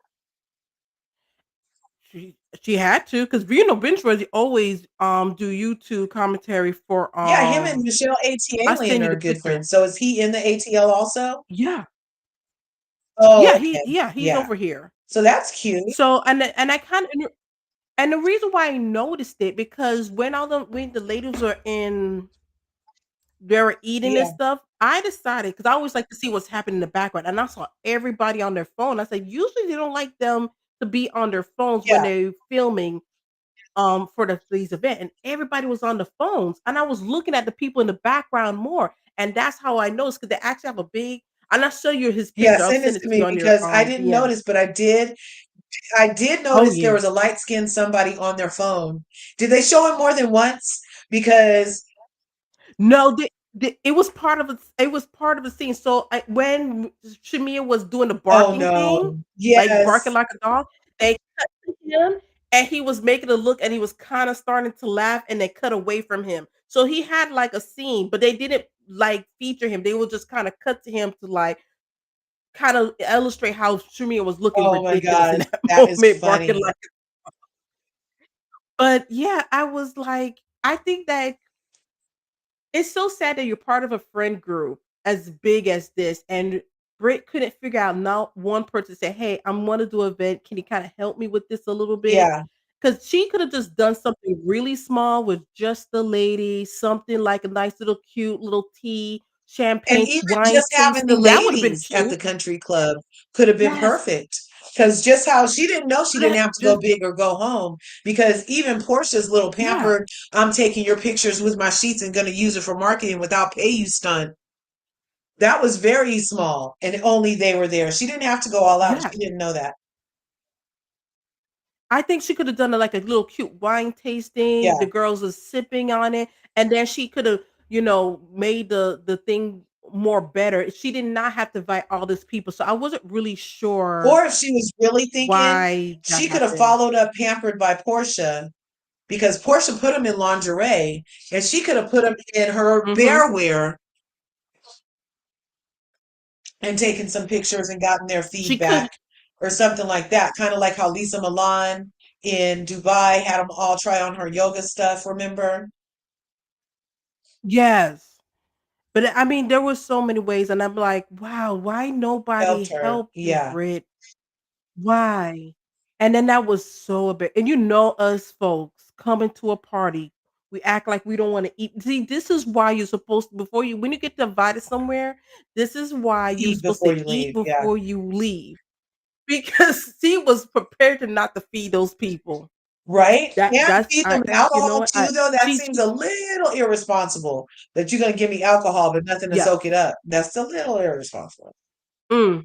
she, She had to, because binge worthy always do YouTube commentary for Yeah, him and Michelle I ATLien send you are the good picture. friends. So is he in the ATL also? Yeah. Oh, okay. Yeah, he's Yeah. over here. So that's cute. So, and I kind of, and the reason why I noticed it, because when the ladies were in, they were eating and Yeah. stuff, I decided, because I always like to see what's happening in the background, and I saw everybody on their phone. I said, usually they don't like them to be on their phones when Yeah. they're filming for these event, and everybody was on the phones, and I was looking at the people in the background more, and that's how I noticed, because they actually have a big, and I'll show you his Yeah, picture. I'll send send this it to to you me on your because I didn't DM. notice, but I did Oh notice there yeah. was a light-skinned somebody on their phone. Did they show him more than once? Because No, it was part of it was part of the scene. So when Shamia was doing the oh barking thing, no. like barking Yes. like a dog, they cut to him and he was making a look and he was kind of starting to laugh and they cut away from him. So he had like a scene, but they didn't like feature him. They would just kind of cut to him to like kind of illustrate how Shamia was looking Oh my ridiculous in God. that That is moment, barking funny. like. But yeah, I was like, I think that it's so sad that you're part of a friend group as big as this, and Brit couldn't figure out not one person to say, "Hey, I'm want to do an event. Can you kind of help me with this a little bit?" Yeah. Because she could have just done something really small with just the ladies, something like a nice little cute little tea, And champagne, even wine just having the tasting. That would have been ladies at the cute. country club could have been Yes, perfect. Because just how she didn't know she didn't that have to go just big or go home. Because even Portia's little yeah, pampered, I'm taking your pictures with my sheets and going to use it for marketing without pay you stunt. That was very small. And only they were there. She didn't have to go all out. yes. She didn't know that. I think she could have done, like, a little cute wine tasting, the Yeah. girls are sipping on it, and then she coulda, made the thing more better. She did not have to invite all these people, so I wasn't really sure Or if she was really thinking, why that she could have happened. followed up Pampered by Portia because Portia put him in lingerie and she could have put him in her Mhm. bear wear and taken some pictures and gotten their She feedback could or something like that. Kind of like how Lisa Milan in Dubai had them all try on her yoga stuff, remember? yes, but, I mean, there were so many ways, and I'm like, "Wow, why nobody Helped her. helped you, Yeah. Brit? Why?" And then that was so bad. And us folks coming to a party, we act like we don't want to eat. See, this is why you're supposed to, before you when you get invited somewhere, this is why you're Eat supposed to before you eat leave. Yeah. before you leave. Because she was prepared to not to feed those people. Right? And That's feed them alcohol what too, though. That seems she a little irresponsible that you're going to give me alcohol, but nothing to yeah. soak it up. That's a little irresponsible. Mm,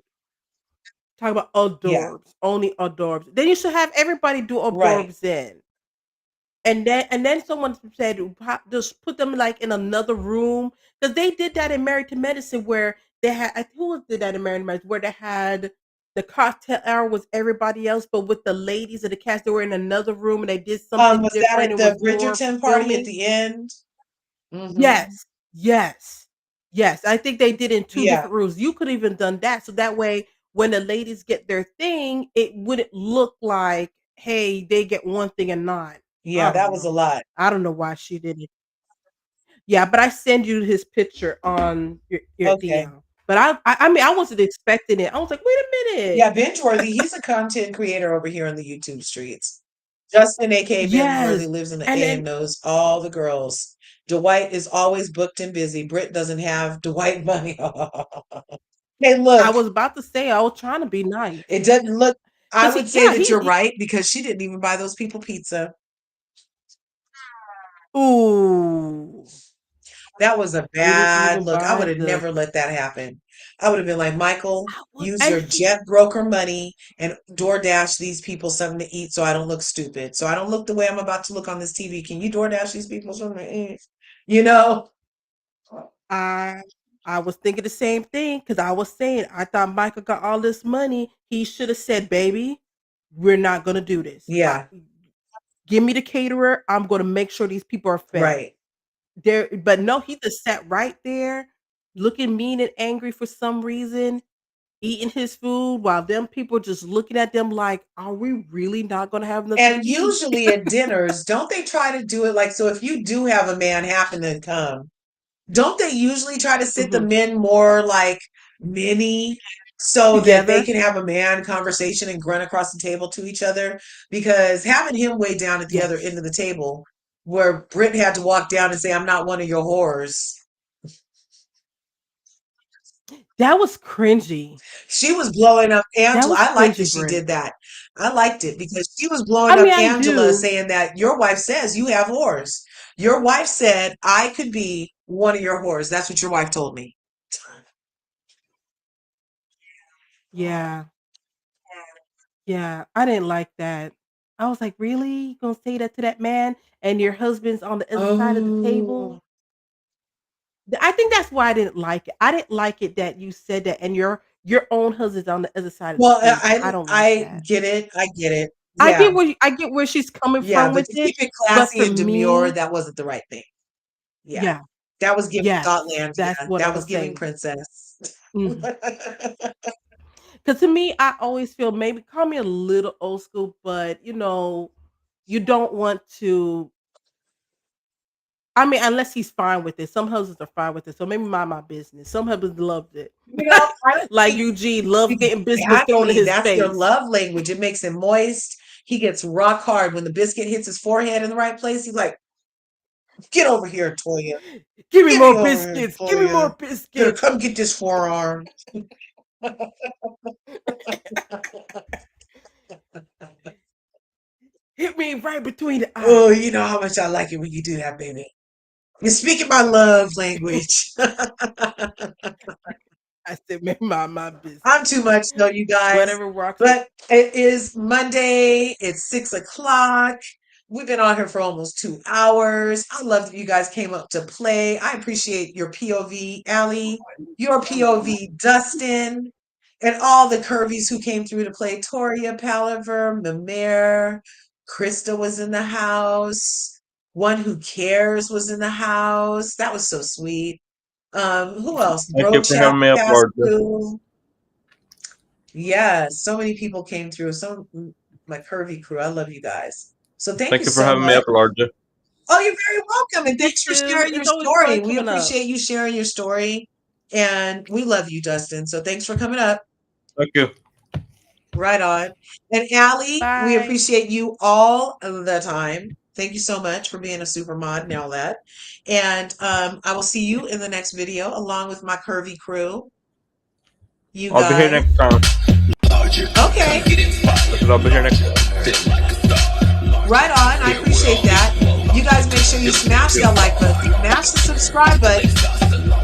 talk about hors Yeah. d'oeuvres, only hors d'oeuvres. Then you should have everybody do hors Right. d'oeuvres then. And then someone said, Just put them, like, in another room," because they did that in Married to Medicine where they had who did that in Married to Medicine, where they had the cocktail hour with everybody else, but with the ladies of the cast, they were in another room and they did something Was that different. at It the was more Bridgerton party at filming. the end? Mhm. Yes, yes, yes. I think they did in 2 Yeah. different rooms. You could even done that, so that way when the ladies get their thing, it wouldn't look like, "Hey, they get one thing and not." Yeah, I don't that was a know. lot. I don't know why she did it. Yeah, but I send you his picture on your Okay. DM. But I mean, I wasn't expecting it. I was like, "Wait a minute." Yeah, Bingeworthy, he's a content creator over here on the YouTube streets. Justin, aka Bingeworthy, Yes, lives in the and A and then knows all the girls. Dwight is always booked and busy. Britt doesn't have Dwight money. Hey, I look, was about to say, I was trying to be nice. it doesn't look. I 'Cause would say yeah, that you're right because she didn't even buy those people pizza. ooh, That was a didn't bad even look. I would buy have the never let that happen. I would have been like, Michael, I was use and your he jet broker money and DoorDash these people something to eat so I don't look stupid. So I don't look the way I'm about to look on this TV. Can you DoorDash these people something to eat? You know? I I was thinking the same thing because I was saying, I thought Michael got all this money. He should have said, "Baby, we're not gonna do this. Yeah, Give me the caterer. I'm gonna make sure these people are fed." right. There, but no, he just sat right there looking mean and angry for some reason. eating his food while them people just looking at them like, are we really not gonna have nothing And to eat? usually at dinners, don't they try to do it like so if you do have a man happen to come, don't they usually try to sit the Mhm. men more like mini so that they Together? can have a man conversation and grunt across the table to each other? Because having him way down at the other end Yes. of the table, where Britt had to walk down and say, I'm not one of your whores. That was cringy. She was blowing up That Angela. was I like that cringy, she Brit. did that. I liked it because she was I blowing up mean, I Angela do. saying that your wife says you have whores. Your wife said I could be one of your whores. That's what your wife told me. Yeah. Yeah. I didn't like that. I was like, really? You gonna say that to that man and your husband's on the other side of the Oh. table? I think that's why I didn't like it. I didn't like it that you said that and your own husband's on the other side of the Well, table. I don't like I that. get it. I get it. Yeah. I get where she's coming Yeah, from but with to keep it, it but classy for and demure, me, that wasn't the right thing. Yeah. yeah, That was giving yes, that's Scotlandia. what I That was was giving saying. princess. Mhm. 'Cause to me, I always feel maybe call me a little old school, but you don't want to. I mean, unless he's fine with it. Some husbands are fine with it, so maybe mind my business. Some husbands loved it, I don't like think Eugene loves getting biscuits thrown in exactly. his That's their face. love language. It makes him moist. He gets rock hard when the biscuit hits his forehead in the right place. He's like, "Get over here, Toya. Give me Get more me over here, biscuits. Give me more Toya. Better biscuits. come get this forearm." Hit me right between the Oh, eyes. you know how much I like it when you do that, baby. You're speaking my love language. I said, "Man, mind my business. I'm too much though, you guys. Whatever rocks your." But it is Monday. It's 6 o'clock. We've been on here for almost 2 hours. I love that you guys came up to play. I appreciate your POV, Allie, your POV, Dustin, and all the curvies who came through to play. Toria Palaver, Mimere, Krista was in the house. One Who Cares was in the house. That was so sweet. Who else? Thank you Bro for Chat having me up, passed Lord. through. Yeah, so many people came through. My curvy crew. I love you guys. So thank Thank you you for so having me much. up, Lord. Oh, you're very welcome. And You thanks for too. sharing your It's always story. fun We coming up. appreciate you sharing your story. And we love you, Dustin. So thanks for coming up. Thank you. Right on. And Allie, we Bye. appreciate you all the time. Thank you so much for being a super mod and all that. And I will see you in the next video along with my curvy crew. You I'll be here guys. next time. Okay. I'll be here next time. Right on. I appreciate that. You guys make sure you smash that like button, smash the subscribe button,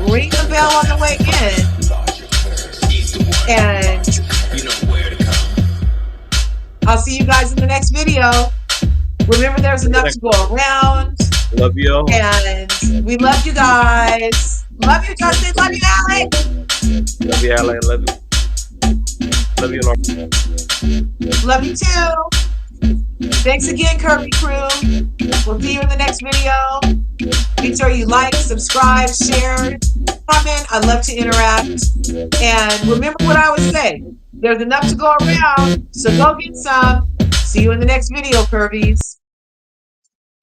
ring the bell on the way in, and I'll see you guys in the next video. Remember, there's enough to go around, Love you all. and we love you guys. Love you, Justin. Love you, Allie. Love you, Ally. Love you. Love you, Lord. Love you too. Thanks again, Curvy Crew. We'll see you in the next video. Make sure you like, subscribe, share, comment. I love to interact. And remember what I always say. There's enough to go around, so go get some. See you in the next video, Curvies.